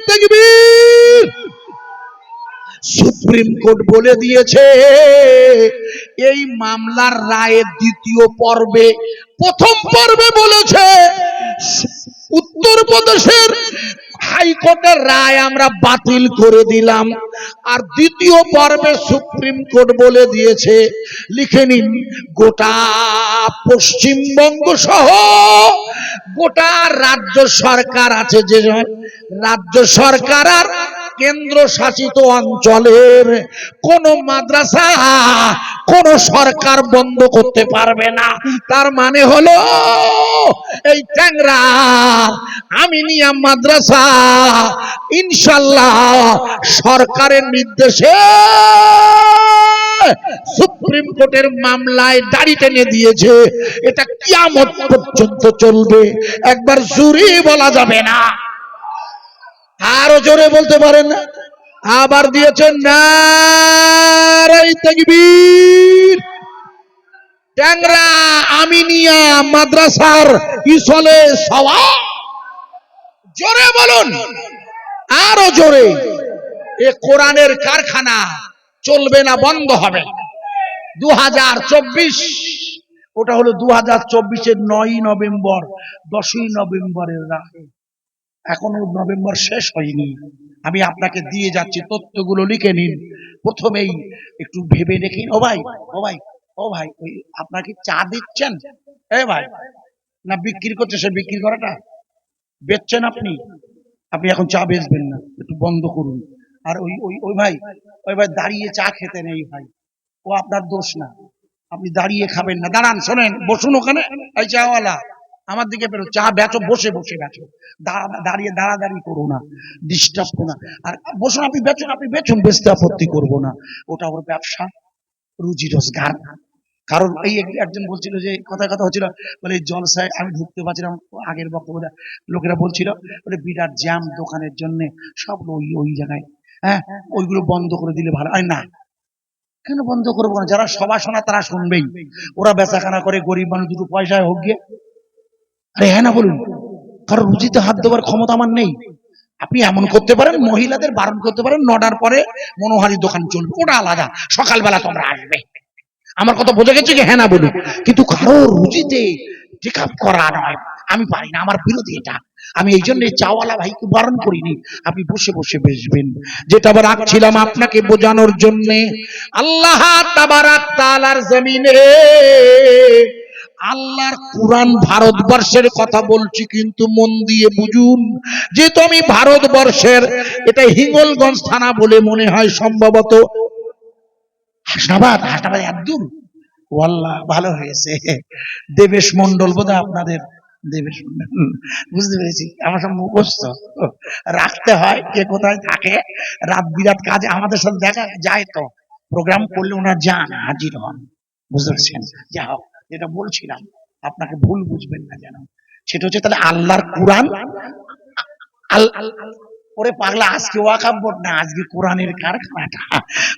A: তাকবীর। সুপ্রিম কোর্ট বলে দিয়েছে এই মামলার রায়ের দ্বিতীয় পর্বে, প্রথম পর্বে বলেছে উত্তরপ্রদেশের হাইকোর্টের রায় আমরা বাতিল করে দিলাম, আর দ্বিতীয় পর্বে সুপ্রিম কোর্ট বলে দিয়েছে, লিখে নিন, গোটা পশ্চিমবঙ্গ সহ গোটা রাজ্য সরকার আছে, যে রাজ্য সরকার আর কেন্দ্র শাসিত অঞ্চলের কোন মাদ্রাসা কোন সরকার বন্ধ করতে পারবে না। তার মানে হলো এই ট্যাংরা আমিনিয়া মাদ্রাসা ইনশাআল্লাহ সরকারের নির্দেশে সুপ্রিম কোর্টের মামলায় দাড়ি টেনে দিয়েছে, এটা কিয়ামত পর্যন্ত চলবে। একবার জোরে বলা যাবে না? আরো জোরে বলতে পারেন না? আবার দিয়েছেন নারায়ে তাকবীর। ট্যাংরা আমিনিয়া মাদ্রাসার ইসলে সওয়াব, জোরে বলুন, আরো জোরে। এ কোরআনের কারখানা চলবে না, বন্ধ হবে। 2024, ওটা হলো 2024-এর 9ই নভেম্বর, 10ই নভেম্বরের রাতে, এখনো নভেম্বর শেষ হয়নি। আমি আপনাকে দিয়ে যাচ্ছি, তথ্যগুলো লিখে নিন। প্রথমেই একটু ভেবে দেখুন। ও ভাই, ও ভাই, ও ভাই, ওই আপনাকে চা দিচ্ছেন? এ ভাই, না বিক্রি করছে? সে বিক্রি করাটা বেচছেন আপনি? আপনি এখন চা বেচবেন না, একটু বন্ধ করুন। আর ওই ওই ওই ভাই, ওই ভাই দাঁড়িয়ে চা খেতে নেই ভাই, ও আপনার দোষ না, আপনি দাঁড়িয়ে খাবেন না। দাঁড়ান, শোনেন, বসুন ওখানে। এই চাওয়ালা আমার দিকে বেরো, চা বেচো, বসে বসে বেচো, দাঁড়িয়ে দাঁড়াদাঁড়ি করো না, ডিস্টার্ব করো না। আর বসুন, আপনি বেচুন, আপনি বেচুন, বেচতে আপত্তি করবো না, ওটা ওর ব্যবসা, রুজি রোজগার। কারণ এই একজন বলছিল যে কথা কথা হচ্ছিল, বলে জলসায় আমি ঢুকতে পারছিলাম, আগের বক্তব্যটা লোকেরা বলছিল বলে বিরাট জ্যাম দোকানের জন্য, সব ওই ওই জায়গায়, হ্যাঁ ওইগুলো বন্ধ করে দিলে ভালো হয় না। কেন বন্ধ করবো না? যারা সভা শোনা তারা শুনবেই, ওরা বেচাখানা করে, গরিব মানুষ দুটো পয়সায় হোক গিয়ে। আরে হ্যাঁ না বলুন, কারণ রুজিতে হাত দেওয়ার ক্ষমতা আমার নেই। আপনি এমন করতে পারেন, মহিলাদের বারণ করতে পারেন 9টার পরে মনোহারি দোকান চলবে, ওটা আলাদা, সকালবেলা তোমরা আসবে। আমার কথা বোঝা গেছে কি? হ্যাঁ না বলুন। কিন্তু কারো রুজিতে টেক আপ করা নয়, আমি পারি না, আমার বিরোধী এটা। আমি এই জন্য চাওয়ালা ভাইকে বারণ করিনি, আপনি বসে বসে বেচবেন। যেটা আবার রাখছিলাম আপনাকে বোঝানোর জন্য, আল্লাহ তাবারাক তাআলার জমিনে আল্লাহর কুরআন ভারতবর্ষের কথা বলছি, কিন্তু মন দিয়ে বুঝুন, যেহেতু আমি ভারতবর্ষের, এটা হিঙ্গলগঞ্জ থানা বলে মনে হয় সম্ভবত, হাসনাবাদ, হাসনাবাদ এত দূর? ওয়াল্লাহ ভালো হয়েছে। দেবেশ মন্ডল বোধহয় আপনাদের, দেবেশ মন্ডল, বুঝতে পেরেছি। আমার সব মুখস্থ রাখতে হয়, কে কোথায় থাকে। রাত বিরাত কাজে আমাদের সাথে দেখা যায়, তো প্রোগ্রাম করলে ওনার যান, হাজির হন, বুঝতে পেরেছেন। যা হোক, যেটা বলছিলাম, আপনাকে ভুল বুঝবেন না যেন, সেটা হচ্ছে তাহলে আল্লাহর কোরআন। ওরে পাগলা, আজকে ওয়াকাফ বোর্ড না, আজকে কোরআনের কারখানাটা।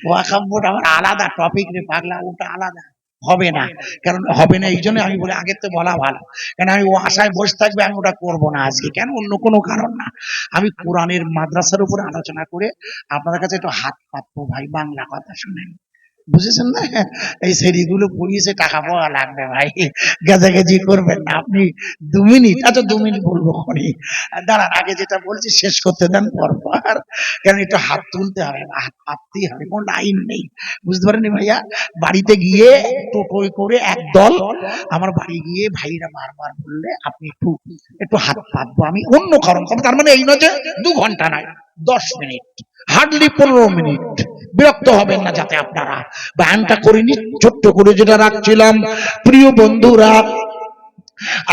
A: ওয়াকাফ বোর্ড আমার আলাদা টপিক রে পাগলা, ওটা আলাদা হবে না। কারণ হবে না এই জন্য আমি বলি আগে তো বলা ভালো, কারণ আমি ও আশায় বসে থাকবে, আমি ওটা করবো না আজকে। কেন? অন্য কোনো কারণ না, আমি কোরআনের মাদ্রাসার উপরে আলোচনা করে আপনাদের কাছে একটু হাত পাতবো ভাই, বাংলা কথা শুনেন, বুঝেছেন না? এই সেরিগুলো পড়িয়েছে, টাকা পাওয়া লাগবে ভাই, গাজাগাজি করবেন না আপনি। 2 মিনিট, আচ্ছা 2 মিনিট বলবো খনি, দাঁড়ান আগে যেটা বলছি শেষ করতে দেন পরপর, কারণ একটু হাত তুলতে হবে, হাত পাততেই হবে, কোনো লাইন নেই, বুঝতে পারেননি ভাইয়া? বাড়িতে গিয়ে টোটোয় করে একদল আমার বাড়ি গিয়ে ভাইরা বারবার বললে আপনি একটু একটু হাত পাতবো, আমি অন্য কারণ, তার মানে এই নয় যে 2 ঘন্টা নয়, 10 মিনিট, হার্ডলি 15 মিনিট। বিরক্ত হবেন না যাতে আপনারা। বায়ানটা করিনি, ছোট্ট করে যেটা রাখছিলাম, প্রিয় বন্ধুরা,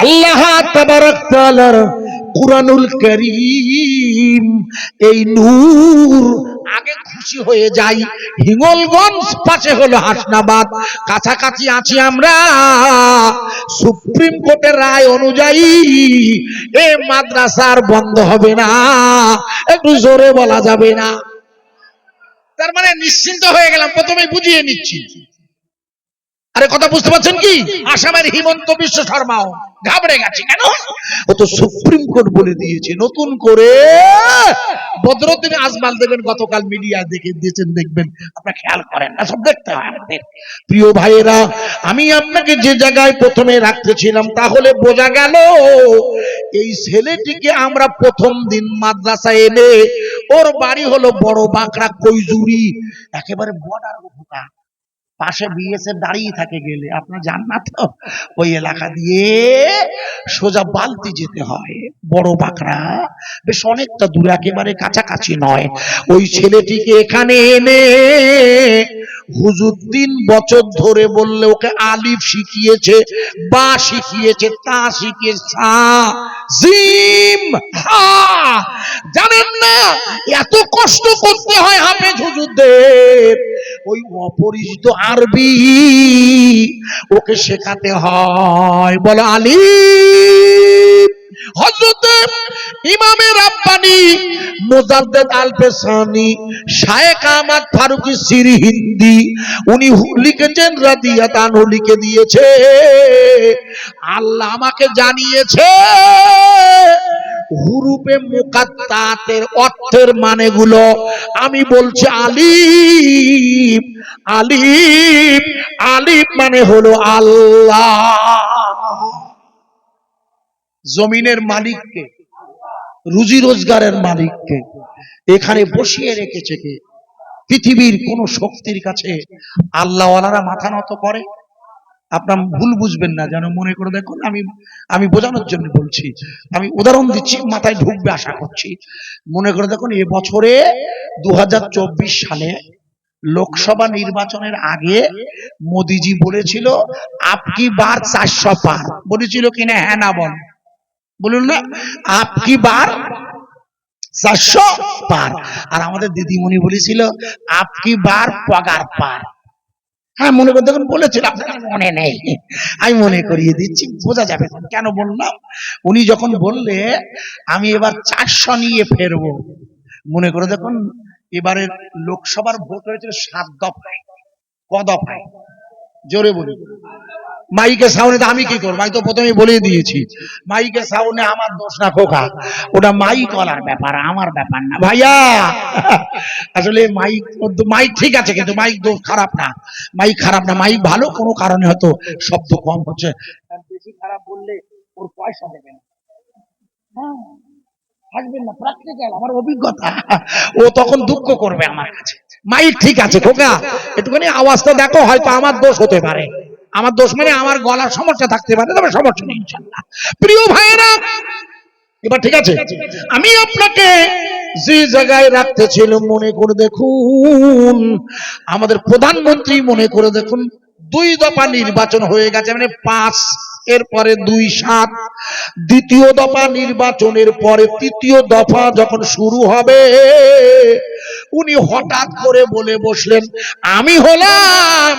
A: আল্লাহ তাবারক তাআলার কুরআনুল কারীম, এই নূর আগে খুশি হয়ে যাই। হিঙ্গলগঞ্জ পাশে হলো হাসনাবাদ, কাছাকাছি আছি আমরা। সুপ্রিম কোর্টের রায় অনুযায়ী এই মাদ্রাসার বন্ধ হবে না, একটু জোরে বলা যাবে না? তার মানে নিশ্চিন্ত হয়ে গেলাম, প্রথমে বুঝিয়ে নিচ্ছি। আরে কথা বুঝতে পারছেন কি? আসামের হিমন্ত বিশ্ব শর্মাও ঘাবড়ে গেছে। কেন? ও তো সুপ্রিম কোর্ট বলে দিয়েছে। নতুন করে বদরুদ্দিন আজমাল দেবেন গতকাল মিডিয়ায় দেখে দিয়েছেন, দেখবেন, আপনারা খেয়াল করেন না, সব দেখতে হয় আমাদের। প্রিয় ভাইয়েরা, আমি আপনাকে যে জায়গায় প্রথমে রাখতেছিলাম, তাহলে বোঝা গেল এই ছেলেটিকে আমরা প্রথম দিন মাদ্রাসায় এনে, ওর বাড়ি হলো বড় বাঁকড়া কৈজুরি, একেবারে বর্ডার ঢোকা, পাশে বিএসএফ দাঁড়িয়ে থাকে, গেলে আপনার জান না তো, ওই এলাকা দিয়ে সোজা বালতি যেতে হয়, বড় বাঁকড়া, বেশ অনেকটা দূরে, একেবারে কাছাকাছি নয়। ওই ছেলেটিকে এখানে এনে হুজুর 3 বছর ধরে বললে ওকে আলিফ শিখিয়েছে, বা শিখিয়েছে, তা শিখিয়েছে, সা জিম হা। জানেন না এত কষ্ট করতে হয় হাফেজ হুজুরদের, ওই অপরিচিত আরবি ওকে শেখাতে হয়। বলো আলিফ। হযরত ইমামে রাব্বানি মুজাদ্দেদ আল পেশানি শায়েখ আহমদ ফারুকী সিরহিন্দি, উনি লিখেছেন, রাদিয়াত আনহু লিখে দিয়েছে, আল্লাহ আমাকে জানিয়েছে হুরুফে মুকাত্তাতের অর্থের মানেগুলো। আমি বলছি আলিফ, আলিফ, আলিফ মানে হলো আল্লাহ। জমিনের মালিককে, রুজি রোজগারের মালিককে এখানে বসিয়ে রেখেছে কে? পৃথিবীর কোন শক্তির কাছে আল্লাহওয়ালারা মাথা নত করে? আপনার ভুল বুঝবেন না যেন, মনে করে দেখুন, আমি বোঝানোর জন্য বলছি, আমি উদাহরণ দিচ্ছি, মাথায় ঢুকবে আশা করছি। মনে করে দেখুন, এবছরে 2024 সালে লোকসভা নির্বাচনের আগে মোদিজি বলেছিল আপকি বার 400 পার, বলেছিল কিনা? হ্যাঁ না বল, বলুন না, আপকি বার 400 পার। আর আমাদের দিদিমণি বলেছিল আপকি বার পগার পার। হ্যাঁ, মনে করে দেখুন, বলেছিল, আপনার মনে নেই, আমি মনে করিয়ে দিচ্ছি, বোঝা যাবে কেন বললাম। উনি যখন বললে আমি এবার 400 নিয়ে ফেরবো, মনে করে দেখুন, এবারে লোকসভার ভোট হয়েছিল 7 দফায়। ক দফায়? জোরে বলি। মাইকে সাউন্ডে আমি কি করবো? আমি তো প্রথমেই বলে দিয়েছি, মাইকে সাউন্ডে আমার দোষ না খোকা, ওটা মাইক ওয়ালার ব্যাপার, আমার ব্যাপার না ভাইয়া। আসলে মাইক, মাইক ঠিক আছে, কিন্তু মাইক দোষ খারাপ না, মাইক খারাপ না, মাইক ভালো, কোনো কারণে হয়তো শব্দ কম হচ্ছে, বেশি খারাপ বললে ওর পয়সা দেবে না। হাসবেন না, প্র্যাকটিক্যাল, আমার অভিজ্ঞতা, ও তখন দুঃখ করবে আমার কাছে। মাইক ঠিক আছে খোকা, একটুখানি আওয়াজটা দেখো, হয়তো আমার দোষ হতে পারে, আমার দোষ মানে আমার গলার সমস্যা থাকতে পারে, তবে সমস্যা নেই ইনশাআল্লাহ। প্রিয় ভাইয়েরা, এবার ঠিক আছে, আমি আপনাকে যে জায়গায় রাখতে ছিল মনে করে দেখুন, আমাদের প্রধানমন্ত্রী মনে করে দেখুন 2 দফা নির্বাচন হয়ে গেছে, মানে 5, এরপরে 2, 7, দ্বিতীয় দফা নির্বাচনের পরে তৃতীয় দফা যখন শুরু হবে, উনি হঠাৎ করে বলে বসলেন, আমি হলাম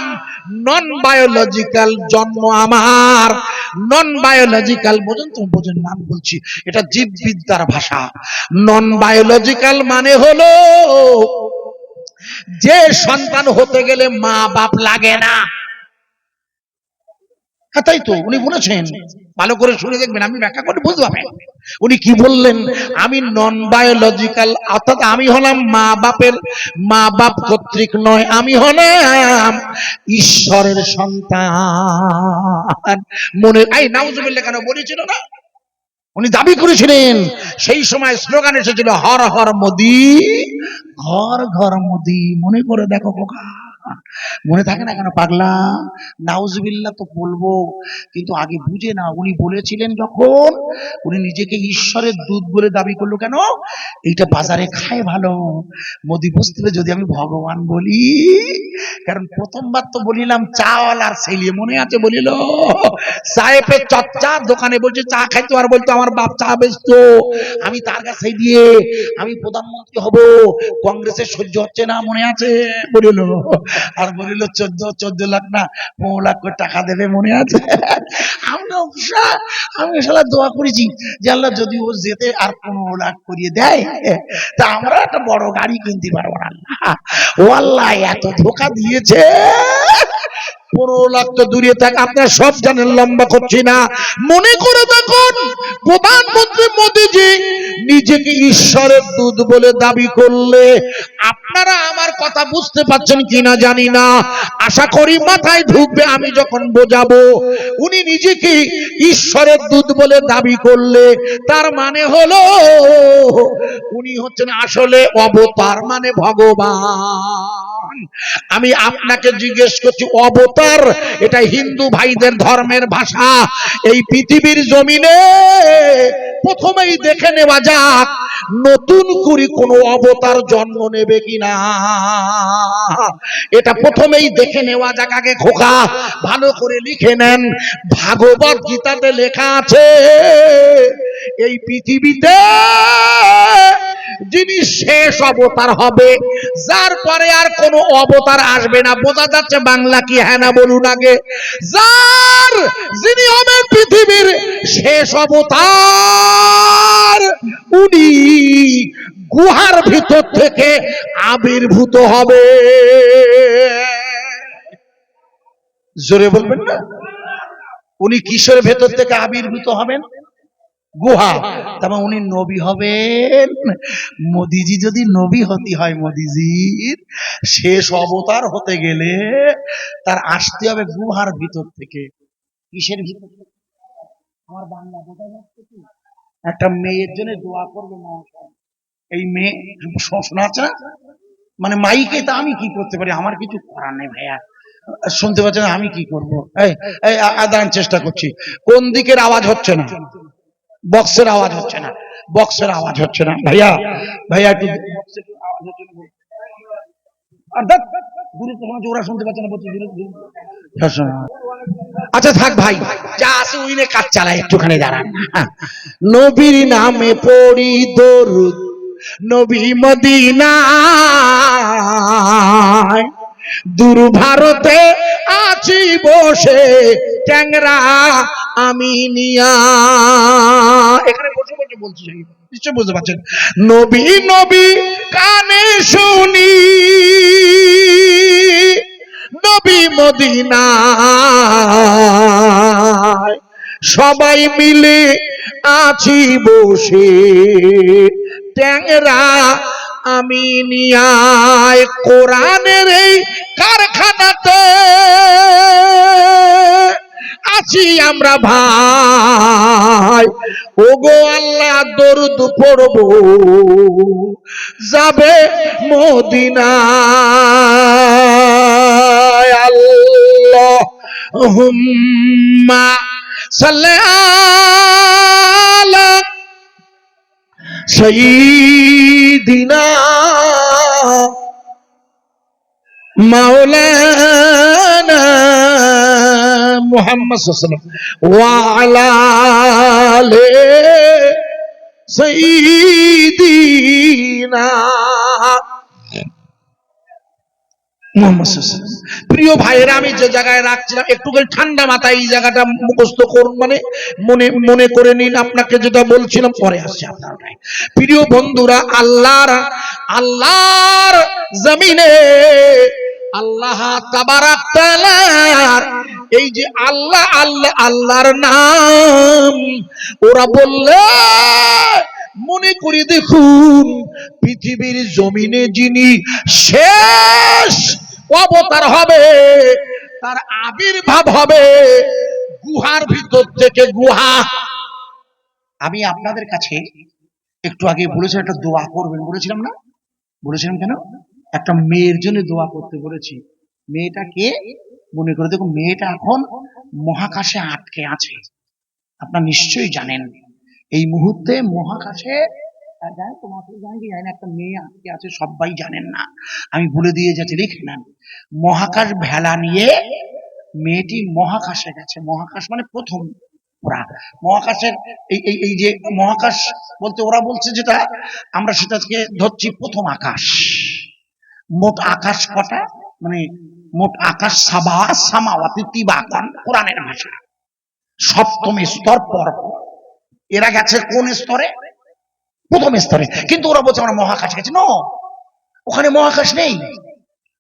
A: নন বায়োলজিক্যাল, জন্ম আমার নন বায়োলজিক্যাল। বোঝেন তো? বোঝেন? নাম বলছি, এটা জীববিদ্যার ভাষা। নন বায়োলজিক্যাল মানে হলো যে সন্তান হতে গেলে মা বাপ লাগে না। হ্যাঁ, তাই তো উনি বলেছেন, ভালো করে শুনে দেখবেন, আমি ব্যাখ্যা করে বুঝতে পারবেন উনি কি বললেন। আমি নন বায়োলজিক্যাল, অর্থাৎ আমি হলাম মা বাপ কর্তৃক নয়, আমি হলাম ঈশ্বরের সন্তান। মনে এই নাউজুবিল্লাহ কেন বলেছিল না, উনি দাবি করেছিলেন। সেই সময় স্লোগান এসেছিল, হর হর মোদি, ঘর ঘর মোদি। মনে করে দেখো খোকা, মনে থাকে না কেন পাগলা? নাউজুবিল্লাহ তো বলবো, কিন্তু আগে বুঝে না। উনি বলেছিলেন যখন, উনি নিজেকে ঈশ্বরের দূত বলে দাবি করলো কেন? এইটা বাজারে খায় ভালো, মোদি বুঝতে, যদি আমি ভগবান বলি। কারণ প্রথমবার তো বলিলাম চাওয়ালার ছেলে, মনে আছে? বলিল সাহেবের চচ্চার দোকানে বলছে চা খাইতো, আর বলতো আমার বাপ চা বেচতো, আমি তার কাছে দিয়ে আমি প্রধানমন্ত্রী হব, কংগ্রেসের সহ্য হচ্ছে না, মনে আছে? বলিল, আর বলিল 14 লাখ না 15 লাখ করে টাকা দেবে, মনে আছে? আমি শালা দোয়া করেছি যে আল্লাহ যদি ও যেতে আর 15 লাখ করিয়ে দেয়, তা আমরা একটা বড় গাড়ি কিনতে পারবো না। ও আল্লাহ এত ধোকা দিয়েছে। 15 লাখ তো দূরে থাক, আপনারা সব জানেন, লম্বা করছি না। মনে করে দেখুন, প্রধানমন্ত্রী মোদীজি নিজেকে ঈশ্বরের দূত বলে দাবি করলে, আপনারা আমার কথা বুঝতে পারছেন কিনা জানি না, আশা করি মাথায় ঢুকবে আমি যখন বোঝাবো। উনি নিজেকে ঈশ্বরের দূত বলে দাবি করলে তার মানে হলো উনি হচ্ছেন আসলে অবতার, মানে ভগবান। আমি আপনাকে জিজ্ঞেস করছি, অবতার এটা হিন্দু ভাইদের ধর্মের ভাষা। এই পৃথিবীর জমিনে প্রথমেই দেখে নেওয়া যাক নতুন করে কোন অবতার জন্ম নেবে কিনা, এটা প্রথমেই দেখে নেওয়া যাক। আগে খোকা ভালো করে লিখে নেন, ভাগবত গীতাতে লেখা আছে এই পৃথিবীতে যিনি শেষ অবতার হবে, যার পরে আর কোনো অবতার আসবে না। বোঝা যাচ্ছে বাংলা কি? হ্যাঁ না বলুন আগে। যিনি হবেন পৃথিবীর শেষ অবতার, উনি গুহার ভিতর থেকে আবির্ভূত হবে। জোরে বলবেন না? উনি কিসের ভেতর থেকে আবির্ভূত হবেন? গুহা। তবে উনি নবী হবেন। মোদিজি যদি নবী হতে হয়, মোদিজির শেষ অবতার হতে গেলে তার আসতে হবে গুহার ভিতর থেকে। কিসের ভিতর? আমার বাংলা বোঝা যাচ্ছে কি? একটা মেয়ের জন্য দোয়া করবে না, এই মেয়ে শোনা আছে না, মানে মাইকে, তা আমি কি করতে পারি? আমার কিছু করার নেই ভাইয়া, শুনতে পাচ্ছেন? আমি কি করবো? এই আদান চেষ্টা করছি। কোন দিকের আওয়াজ হচ্ছে না? বক্সের আওয়াজ হচ্ছে না, বক্সের আওয়াজ হচ্ছে না ভাইয়া, ভাইয়া একটু বক্সের আওয়াজ হচ্ছে না। ওরা শুনতে পাচ্ছে না, আচ্ছা থাক ভাই, যা আছে উইনে কাজ চালায়, একটুখানি দাঁড়ান। নবীর নামে পড়ি দরুদ, নবী মদিনায়, দূর ভারতে আছি বসে ট্যাংরা আমি নিয়া। এখানে বসে বসে বলছি, নিশ্চয় বুঝতে পারছেন। নবী নবী কানে শুনি, নবী মদিনায় সবাই মিলে আছি বসে ট্যাংরা আমি নিয়ায়। কোরআনের এই কারখানাতে আছি আমরা ভাই, ওগো আল্লাহ দরুদ পড়ব যাবে মদিনায়। আল্লাহুম্মা সাল্লি আলা সাইয়্যিদিনা মাওলানা মুহাম্মদ সাল্লাল্লাহু আলাইহি ওয়া আলা আলি সাইয়্যিদিনা মুহাম্মদ সাল্লাল্লাহু আলাইহি ওয়াসাল্লাম। প্রিয় ভাইয়েরা, আমি যে জায়গায় রাখছিলাম একটু ঠান্ডা মাথায় এই জায়গাটা মুখস্থ করুন, মানে মনে মনে করে নিন। আপনাকে যেটা বলছিলাম পরে আসছে আপনার ভাই। প্রিয় বন্ধুরা, আল্লাহর জমিনে আল্লাহ তাবারাক তাআলার এই যে আল্লাহ আল্লাহ আল্লাহর নাম ওরা বললে মনে করে দেখুন, পৃথিবীর জমিনে যিনি শেষ অবতার হবে, তার আবির্ভাব হবে গুহার ভিতর থেকে। গুহা, আমি আপনাদের কাছে একটু আগে বলেছিলাম একটা দোয়া করবেন, বলেছিলাম না? বলেছিলাম কেন? একটা মেয়ের জন্য দোয়া করতে বলেছি। মেয়েটা কে? মনে করে দেখুন, মেয়েটা এখন মহাকাশে আটকে আছে। আপনারা নিশ্চয়ই জানেন এই মুহূর্তে মহাকাশে একটা মেয়ে আটকে আছে, সবাই জানেন না, আমি বলে দিয়ে যাচ্ছি, লিখে নেন। মহাকাশ ভেলা নিয়ে মেয়েটি মহাকাশে গেছে। মহাকাশ মানে প্রথম, ওরা মহাকাশের এই যে মহাকাশ বলতে ওরা বলছে যেটা, আমরা সেটাকে ধরছি প্রথম আকাশ। মোট আকাশ কটা? মানে মোট আকাশ সাবা সামাওয়াতি তিবাকান, কোরআনের ভাষা। সপ্তম স্তর পর এরা গেছে কোন স্তরে? প্রথম স্তরে। কিন্তু ওরা বলছে আমরা মহাকাশ গেছি। ন, ওখানে মহাকাশ নেই।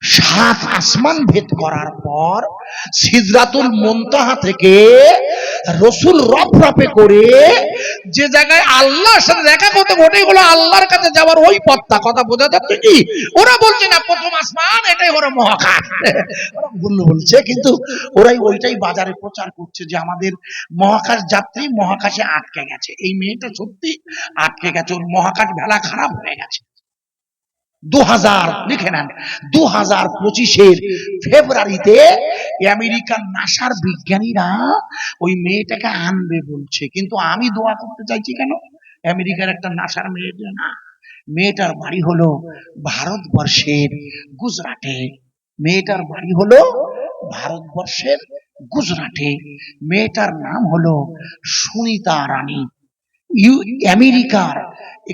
A: 7 আসমান ভেদ করার পর সিদরাতুল মুনতাহা থেকে রাসূল রফরফে করে যে জায়গায় আল্লাহর সাথে দেখা করতে ঘটে গেল, আল্লাহর কাছে যাওয়ার ওই পথটা। কথা বোঝা যাচ্ছে কি? ওরা বলছে না প্রথম আসমান, এটাই হলো মহাকাশ। ওরা বলছে, কিন্তু ওরাই ওইটাই বাজারে প্রচার করছে যে আমাদের মহাকাশ যাত্রী মহাকাশে আটকে গেছে। এই মেয়েটা সত্যি আটকে গেছে, ওর মহাকাশ ভেলা খারাপ হয়ে গেছে। 2000 লিখে নেন, 2025 ফেব্রুয়ারিতে আমেরিকার নাসার বিজ্ঞানীরা ওই মেয়েটাকে আনবে বলছে। কিন্তু আমি দোয়া করতে চাইছি কেন? আমেরিকার একটা নাসার মেয়েটা না, মেয়েটার বাড়ি হলো ভারতবর্ষের গুজরাটে। মেয়েটার বাড়ি হলো ভারতবর্ষের গুজরাটে। মেয়েটার নাম হলো সুনিতা রানী। আমেরিকার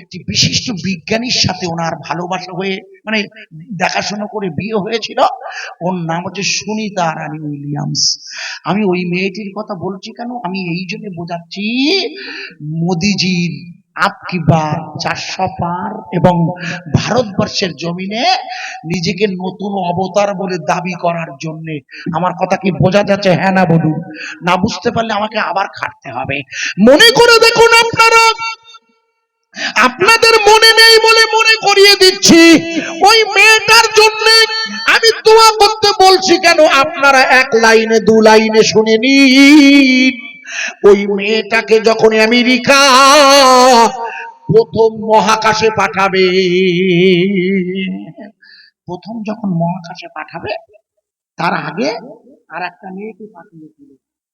A: একটি বিশিষ্ট বিজ্ঞানীর সাথে ওনার ভালোবাসা হয়ে, মানে দেখাশোনা করে বিয়ে হয়েছিল। ওর নাম হচ্ছে সুনিতা রানী উইলিয়ামস। আমি ওই মেয়েটির কথা বলছি কেন? আমি এই জন্য বোঝাচ্ছি, মোদিজির আপকি বার 400 পার এবং ভারতবর্ষের জমিনে নিজেকে নতুন অবতার বলে দাবি করার জন্য। আমার কথা কি বোঝা যাচ্ছে? হ্যাঁ না বলুন। না বুঝতে পারলে আমাকে আবার খাটতে হবে। মনে করে দেখুন আপনারা, আপনাদের মনে নেই বলে মনে করিয়ে দিচ্ছি। ওই মেয়েটার জন্য আমি দোয়া করতে বলছি কেন? আপনারা 1 লাইনে 2 লাইনে শুনে নিন। ওই মেয়েটাকে যখন আমেরিকা প্রথম মহাকাশে পাঠাবে, প্রথম যখন মহাকাশে পাঠাবে, তার আগে আর একটা মেয়েকে পাঠিয়েছিল,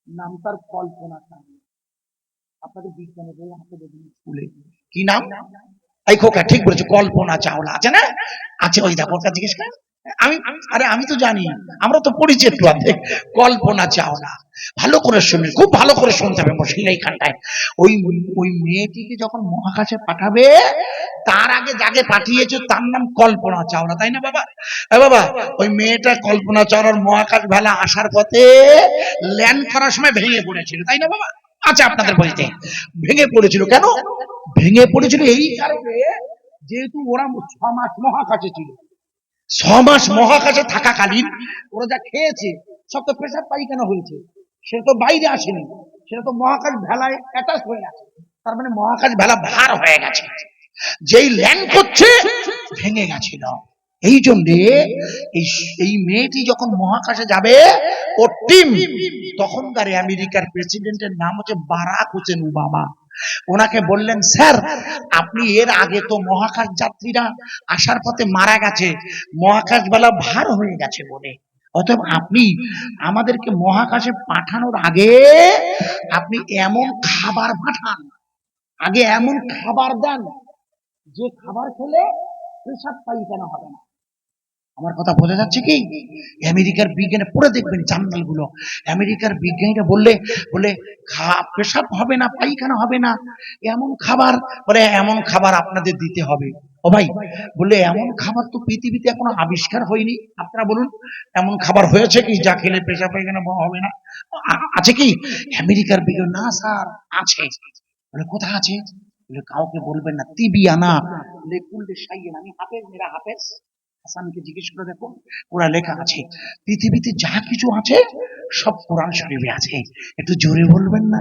A: নাম তার কল্পনা চাওলা। আপনাদের বিজ্ঞানের বই হাতে দেখুন স্কুলে, কি নাম? এই খোকা ঠিক বলেছে, কল্পনা চাওলা আছে না? আছে, ওই দেখো, ওটা জিজ্ঞেস করেন। আমি তো জানি, আমরা তো পড়েছি একটু অর্ধেক। কল্পনা চাওলা, ভালো করে শুনুন, খুব ভালো করে শুনতে হবে মুশকিল এইখানটায়। ওই মেয়েটিকে যখন মহাকাশে পাঠাবে, তার আগে যাকে পাঠিয়েছে তার নাম কল্পনা চাওলা, তাই না বাবা? বাবা, ওই মেয়েটা কল্পনা চাওলার মহাকাশ ভেলা আসার পথে ল্যান্ড করার সময় ভেঙে পড়েছিল, তাই না বাবা? আচ্ছা, আপনাদের বলতে ভেঙে পড়েছিল কেন? ভেঙে পড়েছিল এই কারণে, যেহেতু ওরা 6 মাস মহাকাশে ছিল। 6 মাস মহাকাশে থাকাকালীন ওরা যা খেয়েছে সব তো প্রেসার পায়খানা হয়েছে, সেটা তো বাইরে আসেনি, সেটা তো মহাকাশ ভেলায় অ্যাটাচ হয়ে আছে। তার মানে মহাকাশ ভেলা ভার হয়ে গেছে, যেই ল্যান্ড করছে ভেঙে গেছিল। এই জন্যে এই মেয়েটি যখন মহাকাশে যাবে, ওর টিম, তখনকার আমেরিকার প্রেসিডেন্টের নাম হচ্ছে বারাক হোসেন ওবামা। ওনাকে বললেন, স্যার আপনি এর আগে তো মহাকাশ যাত্রীরা আসার পথে মারা গেছে, মহাকাশ বেলা ভার হয়ে গেছে বলে, অতএব আপনি আমাদেরকে মহাকাশে পাঠানোর আগে আপনি এমন খাবার পাঠান, আগে এমন খাবার দেন যে খাবার খেলে পেশাব পায়খানা হবে না। আমার কথা বোঝা যাচ্ছে কি? আমেরিকার বিজ্ঞানে পড়ে দেখবেন জার্নাল গুলো, আমেরিকার বিজ্ঞানীরা বললে বলে পেশাব হবে না, পায়খানা হবে না, এমন খাবার, বলে এমন খাবার আপনাদের দিতে হবে। ও ভাই, বলে এমন খাবার তো পৃথিবীতে এখনো আবিষ্কার হয়নি। আপনারা বলুন, এমন খাবার হয়েছে কি যা খেলে পেশাব পায়খানা হবে না? আছে কি? আমেরিকার বিজ্ঞানী, না স্যার আছে। বলে কোথায় আছে? বলে কাউকে বলবেন না, তিবিয়ানা লেকুল্লে সাইয়েন। আমি হাফেজ, মেরা হাফেজ হাসানকে জিজ্ঞেস করে দেখো, ওরা লেখা আছে পৃথিবীতে যা কিছু আছে সব কোরআন শরীফে আছে। একটু জোরে বলবেন না?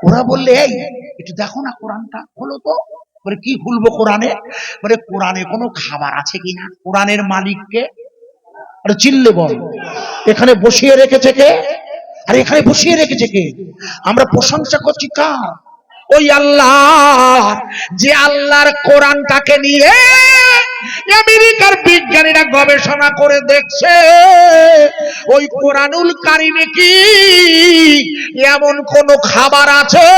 A: ওরা বললে এই একটু দেখো না কোরআনটা, হলো তো। বলে কি খুলবো কোরআনে? বলে কোরআনে কোনো খাবার আছে কিনা, কোরআনের মালিককে আরে চিল্লে বল। এখানে বসিয়ে রেখেছে কে? আর এখানে বসিয়ে রেখেছে কে? আমরা প্রশংসা করছি কার? ওই আল্লাহ, যে আল্লাহর কোরআনটাকে নিয়ে আমেরিকার বিজ্ঞানীরা গবেষণা করে দেখছে ওই কোরআনুল কারিমে কি এমন কোন খাবার আছে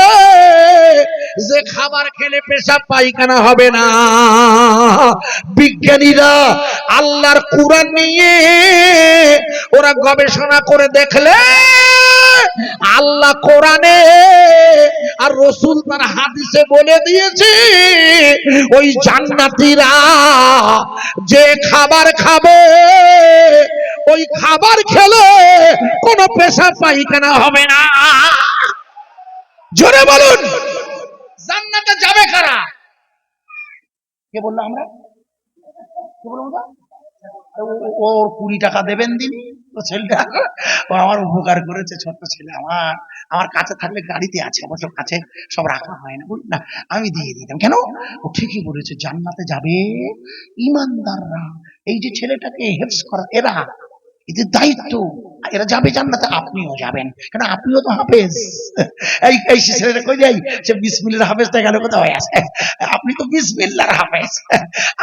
A: যে খাবার খেলে পেশাব পায়খানা হবে না। বিজ্ঞানীরা আল্লাহর কোরআন নিয়ে ওরা গবেষণা করে দেখলে আল্লাহ কোরআনে আর রসুল তার হাদিসে বলে দিয়েছে ওই জান্নাতীরা যে খাবার খাবে ওই খাবার খেলে কোনো পেশাব পায়খানা হবে না। জোরে বলুন, জান্নাতে যাবে কারা? কে বললো? আমরা। কে বললো? ওর 20 টাকা দেবেন দিন, ও ছেলেটা ও আমার উপকার করেছে, ছোট্ট ছেলে আমার, আমার কাছে থাকলে গাড়িতে আছে, অবশ্য কাছে সব রাখা হয় না, বুঝলি না, আমি দিয়ে দিতাম। কেন? ও ঠিকই বলেছে, জান্নাতে যাবে ইমানদাররা। এই যে ছেলেটাকে হেফজ করা, এরা এদের দায়িত্ব, এরা যাবে জান্নাতে, আপনিও যাবেন, কেন আপনিও তো হাফেজ। এই ছেলেটা কই যাই, সে বিসমিল্লাহর হাফেজটা গেল কোথায় আছে? আপনি তো বিসমিল্লাহর হাফেজ,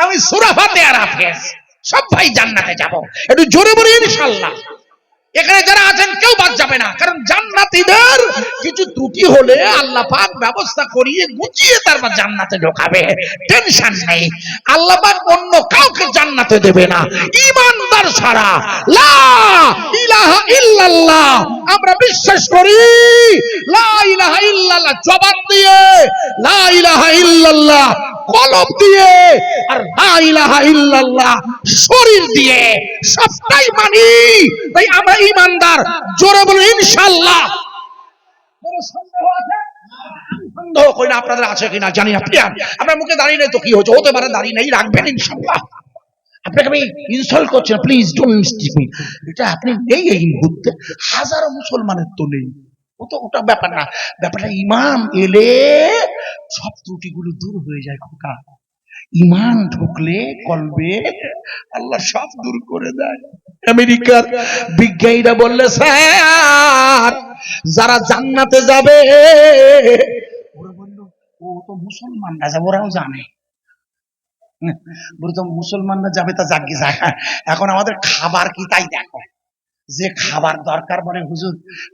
A: আমি সূরা ফাতিহার হাফেজ। সব ভাই জান্নাতে যাব, একটু জোরে বলি ইনশাআল্লাহ। এখানে যারা আছেন কেউ বাদ যাবে না, কারণ জান্নাতীদের কিছু ত্রুটি হলে আল্লাহ পাক ব্যবস্থা করিয়ে গুছিয়ে তারপর জান্নাতে ঢোকাবে, টেনশন নেই। আল্লাহ পাক অন্য কাউকে জান্নাতে দেবে না ঈমানদার ছাড়া। লা ইলাহা ইল্লাল্লাহ আমরা বিশ্বাস করি, লা ইলাহা ইল্লাল্লাহ জবান দিয়ে, লা ইলাহা ইল্লাল্লাহ কলব দিয়ে, আর লা ইলাহা ইল্লাল্লাহ শরীর দিয়ে, সবটাই মানি। তাই আমরা ঈমানদার। জোরে বলুন ইনশাআল্লাহ। কোনো সন্দেহ আছে? সন্দেহ কই না, আপনাদের আছে কিনা জানি না। আপনার মুখে দাঁড়িয়ে নেই তো কি হয়েছে, হতে পারে দাঁড়িয়ে নেই, রাখবেন ইনশাআল্লাহ। আপনাকে আমি ইনসাল্ট করছি না, প্লিজ ডোন্ট মিস্টেক মি। এটা আপনি নেই এই মুহূর্তে, হাজারো মুসলমানের তো নেই, ওটা ব্যাপার না। ব্যাপারটা ইমান এলে সব ত্রুটিগুলো দূর হয়ে যায় খোকা। ইমান ঢুকলে কলবে আল্লাহ সব দূর করে দেয়। আমেরিকার বিজ্ঞানীরা বললে স্যার যারা জান্নাতে যাবে, ওরা বলল ও তো মুসলমানরা যাবে, ওরাও জানে বলে তো মুসলমানরা যাবে, তা যাকে যায়। এখন আমাদের খাবার কি তাই দেখো, যে খাবার দরকার বলে হুজুর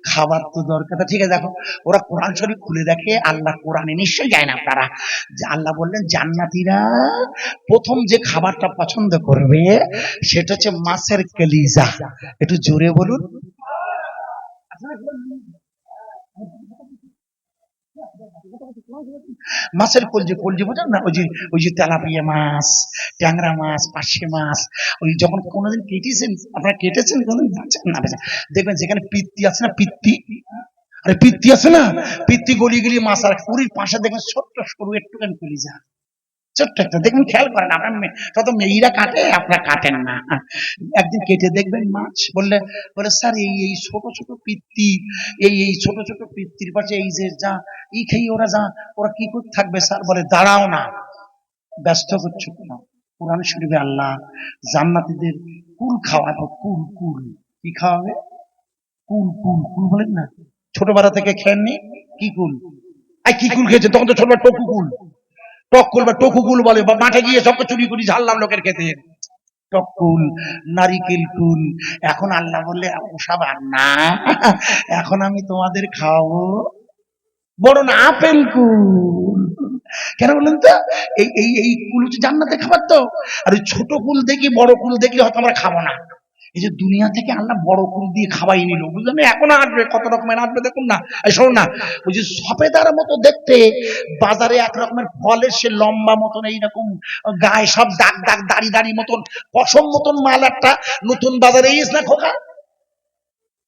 A: খাবার তো দরকার, ঠিক আছে দেখো ওরা কোরআন শরীফ খুলে দেখে, আল্লাহ কোরআনে নিশ্চয়ই যায় না আপনারা, যে আল্লাহ বললেন জান্নাতীরা প্রথম যে খাবারটা পছন্দ করবে সেটা হচ্ছে মাছের কলিজা। একটু জোরে বলুন। মাছের কলজি, কলজি বোঝেন না? ওই যে তেলাপিয়া মাছ, ট্যাংরা মাছ, পার্শে মাছ, ওই যখন কোনোদিন কেটেছেন, আপনারা কেটেছেন কোনোদিন? না, দেখবেন যেখানে পিত্তি আছে না, পিত্তি, আরে পিত্তি আছে না, পিত্তি গলি গলি মাছ, আর পুরীর পাশে দেখবেন ছোট্ট সরু একটুখানি কলিজা, ছোট্ট একটা, দেখবেন খেয়াল করেন, আপনার তত মেয়েরা কাটে, আপনারা কাটেন না। একদিন কেটে দেখবেন মাছ, বললে বলে স্যার এই ছোট ছোট পিত্তি, এই ছোট ছোট পিত্তির পাশে এই যে যা ই খেয়ে ওরা কি করে থাকবে স্যার? বলে দাঁড়াও না, ব্যস্ত করছো কেন? কোরআন শরীফে আল্লাহ জান্নাতীদের কুল খাওয়াবে, কুল কুল কি খাওয়াবে? কুল কুল কুল বলেন না, ছোটবেলা থেকে খেয়েননি? কি কুল? কি কুল খেয়েছে তখন? তো ছোটবেলা টকু কুল, টককুল বা টকুকুল বলে, বা মাঠে গিয়ে সবকে চুরি করি ঝাড়লাম লোকের খেতে, টককুল, নারিকেল কুল। এখন আল্লাহ বললে ওসব আর না, এখন আমি তোমাদের খাওয়াবো বড় না আপেল কুল। কেন বলুন তো? এই কুল হচ্ছে জান্নাতে খাবার তো। আর ওই ছোট কুল দেখি বড় কুল দেখলে হয়তো আমরা খাবো না। এই যে দুনিয়া থেকে আল্লাহ বড় কুল দিয়ে খাওয়াই নিল, বুঝলেন? এখন আসবে কত রকমের আসবে দেখুন না। এই শোন না, ওই যে সফেদার মতো দেখতে বাজারে এক রকমের ফলের সে লম্বা মতন এইরকম গায়ে সব দাগ দাগ দাড়ি দাড়ি মতন পশম মতন মাল একটা নতুন বাজারে এসে না খোকা।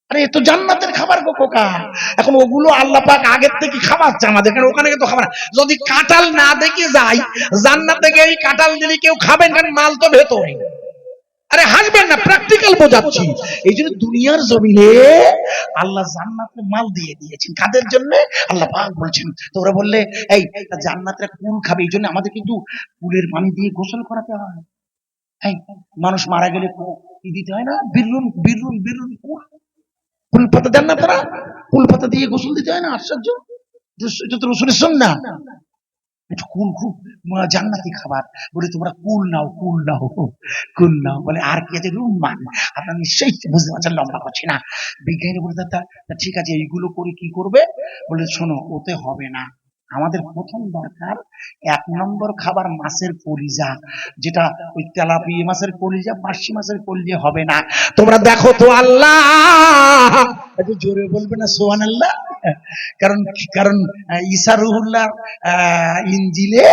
A: আরে এ তো জান্নাতের খাবার গো খোকা। এখন ওগুলো আল্লাহ পাক আগের থেকে খাওয়াচ্ছে আমাদের, কারণ ওখানে তো খাবার না। যদি কাঁঠাল না দেখে যাই জান্নাত থেকে, এই কাঁঠাল দিলে কেউ খাবেন? কারণ মাল তো ভেতরে। আরে হাসবেন না, প্র্যাকটিক্যাল বোঝাচ্ছি। এই জন্য দুনিয়ার জমিনে আল্লাহ জান্নাতের মাল দিয়ে দিয়েছেন কাদের জন্য? আল্লাহ পাক বলছেন। তোমরা বললে এই জান্নাতের কুল খাবে, এই জন্য আমাদের কিন্তু কুলের পানি দিয়ে গোসল করাতে হয়। এই মানুষ মারা গেলে কি দিতে হয় না? বিরুন বিরুন বিরুন কুল, কুল পাতা দেন না তারা? কুল পাতা দিয়ে গোসল দিতে হয় না? আশ্চর্য! এটা তো রসুলের সুন্নাহ। কুল খুব জান্নাতি খাবার। বলে তোমরা কুল নাও, কুল নাও, কুল নাও। বলে আর কি আছে? রুম্মান। আপনারা নিশ্চয়ই বুঝতে পারছেন, লম্বা করছি না। বিজ্ঞানী বলে তা ঠিক আছে, এইগুলো করে কি করবে? বলে শোনো, ওতে হবে না। আমাদের প্রথম দরকার 1 নম্বর খাবার মাছের কলিজা, যেটা ওই তেলাপিয়া মাছের কলিজা, পার্শে মাছের কলিজা হবে না। তোমরা দেখো তো আল্লাহ, একটু জোরে বলবে না সুবহানাল্লাহ? কারণ কারণ ঈসা রুহুল্লাহ ইনজিলে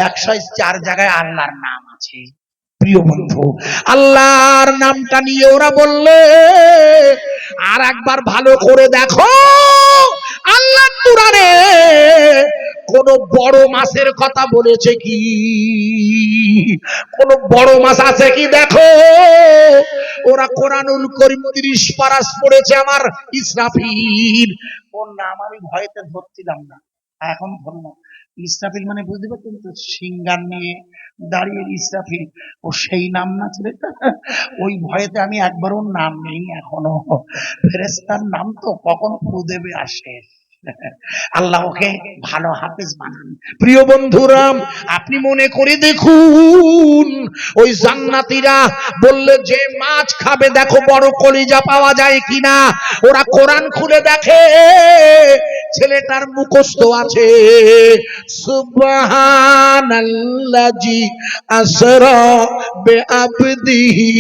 A: 104 জায়গায় আল্লাহর নাম আছে। প্রিয় বন্ধু, আল্লাহর নামটা নিয়ে ওরা বললে আর একবার ভালো করে দেখো, আল্লাহ কুরআনে কোন বড় মাছের কথা বলেছে কি? কোন বড় মাছ আছে কি? দেখো, ওরা কোরআনুল কারীম 30 পারা পড়েছে আমার ইসরাফিল। ওর নাম আমি ভয়েতে ধরছিলাম না, এখন ধরলাম। ইসরাফিল মানে বুঝতে পারছেন তো, সিঙ্গার নিয়ে দাঁড়িয়ে ইসরাফিল। ও সেই নাম না ছেলেটা? ওই ভয়েতে আমি একবারও নাম নেই এখনো। ফেরেশতার নাম তো কখন ফু দেবে আসে। আল্লাহ ওকে ভালো হাফেজ বানান। প্রিয় বন্ধুরা, আপনি মনে করে দেখুন, ওই জান্নাতীরা বললে যে মাছ খাবে দেখো বড় কলিজা পাওয়া যায় কিনা। ওরা কোরআন খুলে দেখে, ছেলেটার মুখস্থ আছে সুবহানাল্লাজি আসরা বিআবদিহি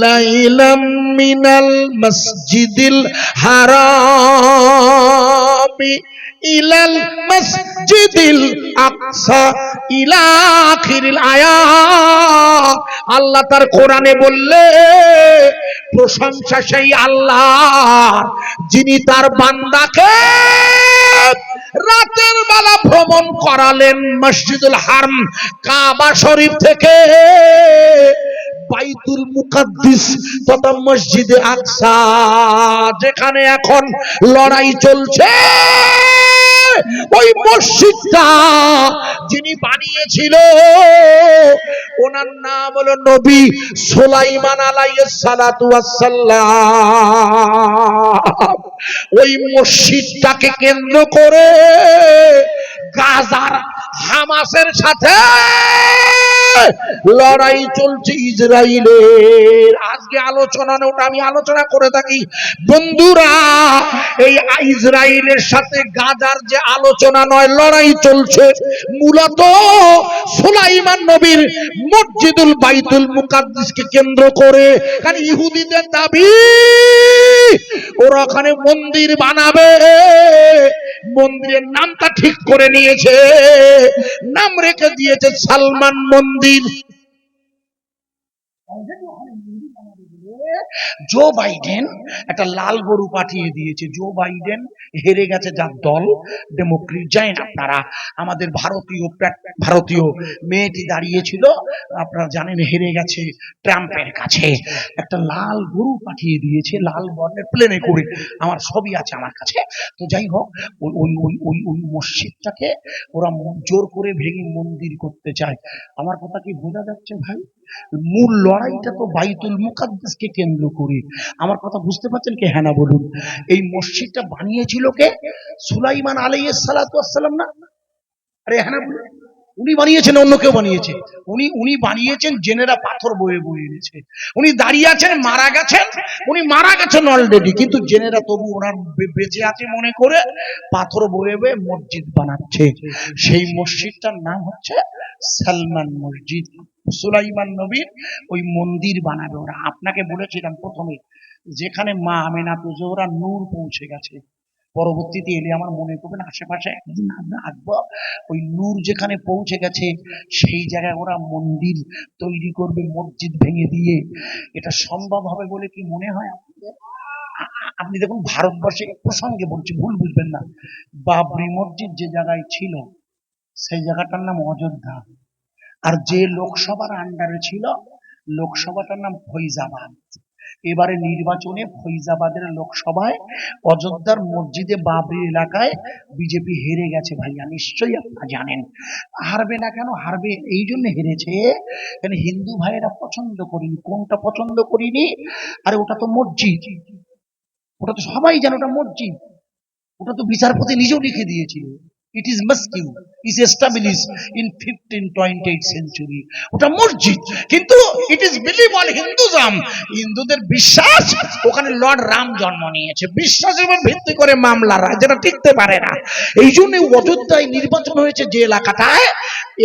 A: লাইলাম মিনাল মসজিদিল হারামি ইলাল মসজিদিল আকসা ইলা আখিরিল আয়াত। আল্লাহ তার কোরআনে বললে প্রশংসা সেই আল্লাহ যিনি তার বান্দাকে রাতের বেলা ভ্রমণ করালেন মসজিদুল হারাম কাবা শরীফ থেকে বাইতুল মুকাদ্দিস তথা মসজিদে আকসা, যেখানে এখন লড়াই চলছে। ওই মসজিদটা যিনি বানিয়েছিল ওনার নাম হলো নবী সুলাইমান আলাইহিস সালাতু ওয়াস সালাম। ওই মসজিদটাকে কেন্দ্র করে গাজার হামাসের সাথে লড়াই চলছে ইসরায়েলের। আজকে আলোচনা না, ওটা আমি আলোচনা করে থাকি। বন্ধুরা, এই ইসরায়েলের সাথে গাজার যে আলোচনা নয়, লড়াই চলছে মূলত সুলাইমান নবীর মসজিদুল বাইতুল মুকাদ্দিসকে কেন্দ্র করে। কারণ ইহুদিদের দাবি ওরা ওখানে মন্দির বানাবে। মন্দিরের নামটা ঠিক করে নিয়েছে, নাম রেখে দিয়েছে সালমান মন্দির। জো বাইডেন একটা লাল গরু পাঠিয়ে দিয়েছে। জো বাইডেন হেরে গেছে, যার দল ডেমোক্রেট। জানেন আপনারা, আমাদের ভারতীয় মেয়েটি দাঁড়িয়েছিল, আপনারা জানেন, হেরে গেছে ট্রাম্পের কাছে। একটা লাল গরু পাঠিয়ে দিয়েছে, লাল বর্ণের প্লেনে করে। আমার ছবি আছে আমার কাছে। তো যাই হোক, ওই মসজিদটাকে ওরা জোর করে ভেঙে মন্দির করতে চায়। আমার কথা কি বোঝা যাচ্ছে ভাই? মূল লড়াইটা তো বাইতুল মুকাদ্দাসকে কেন্দ্র করে। আমার কথা বুঝতে পারছেন কি? হ্যাঁ না বলুন। এই মসজিদটা বানিয়েছিল কে? সুলাইমান আলাইহিস সালাতু ওয়াস সালাম না? আরে হ্যাঁ না বলুন। উনি বানিয়েছেন, অন্য কেউ বানিয়েছে? উনি বানিয়েছেন, জেনেরা পাথর বয়ে বয়ে এনেছে। উনি দাঁড়িয়ে আছেন, মারা গেছেন, উনি মারা গেছেন অলরেডি, কিন্তু জেনেরা তবু ওনার বেঁচে আছে মনে করে পাথর বয়ে বয়ে মসজিদ বানাচ্ছে। সেই মসজিদটার নাম হচ্ছে সালমান মসজিদ। সুলাইমান নবীর ওই মন্দির বানাবে ওরা। আপনাকে বলেছিলাম প্রথমে, যেখানে মা আমেনা ওরা নূর পৌঁছে গেছে, পরবর্তীতে এলে আমার মনে করবেন আশেপাশে একদিন আমরা আসবো, ওই নূর যেখানে পৌঁছে গেছে সেই জায়গায় ওরা মন্দির তৈরি করবে, মসজিদ ভেঙে দিয়ে। এটা সম্ভব হবে বলে কি মনে হয় আপনাদের? আপনি দেখুন, ভারতবর্ষে প্রসঙ্গে বলছি, ভুল বুঝবেন না, বাবরি মসজিদ যে জায়গায় ছিল সেই জায়গাটার নাম অযোধ্যা, আর যে লোকসভার আন্ডারে ছিল লোকসভাটার নাম ফৈজাবাদ। এবারে নির্বাচনে ফৈজাবাদের লোকসভায় অযোধ্যার মসজিদে বাবরি এলাকায় বিজেপি হেরে গেছে। ভাইয়া নিশ্চয়ই আপনারা জানেন। হারবে না কেন? হারবে এই জন্য হেরেছে, কেন হিন্দু ভাইয়েরা পছন্দ করিনি। কোনটা পছন্দ করিনি? আরে ওটা তো মসজিদ, ওটা তো সবাই জানে ওটা মসজিদ, ওটা তো বিচারপতি নিজেও লিখে দিয়েছিল, it is mosque is established in 1528 century. ওটা মসজিদ, কিন্তু it is belief on Hinduism, হিন্দুদের বিশ্বাস ওখানে লর্ড রাম জন্ম নিয়েছে। বিশ্বাসের উপর ভিত্তি করে মামলা রায়, যেটা টিকতে পারে না। এই জন্য অযোধ্যায় নির্বাচন হয়েছে যে এলাকাটায়,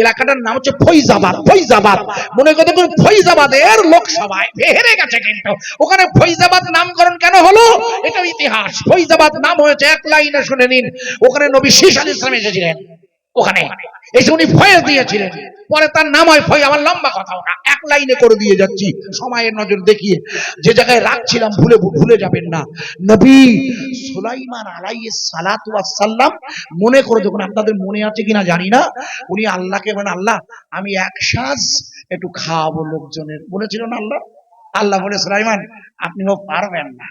A: এলাকাটার নাম হচ্ছে ফৈজাবাদ। ফৈজাবাদ মনে করতে পারেন ফৈজাবাদের লোকসভায় হেরে গেছে, কিন্তু ওখানে ফৈজাবাদ নামকরণ কেন হলো এটা ইতিহাস। ফৈজাবাদ নাম হয়েছে, এক লাইনে শুনে নিন, ওখানে নবী শীষ আলাইহিস সালাম এসেছিলেন, ওখানে এসে উনি ফয়েজ দিয়েছিলেন, পরে তার নাম হয় ফয়েজ। আমার লম্বা কথা, ওটা এক লাইনে করে দিয়ে যাচ্ছি সময়ের নজর দেখিয়ে। যে জায়গায় রাখছিলাম ভুলে যাবেন না, নবী সুলাইমান আলাইহিস সালাতু ওয়াস সালাম, মনে করে দেখুন, আপনাদের মনে আছে কিনা জানি না, উনি আল্লাহকে বলেন, আল্লাহ আমি এক সাজ একটু খাওয়াবো লোকজনের, বলেছিল না আল্লাহ? আল্লাহ বলে, সুলাইমান আপনিও পারবেন না,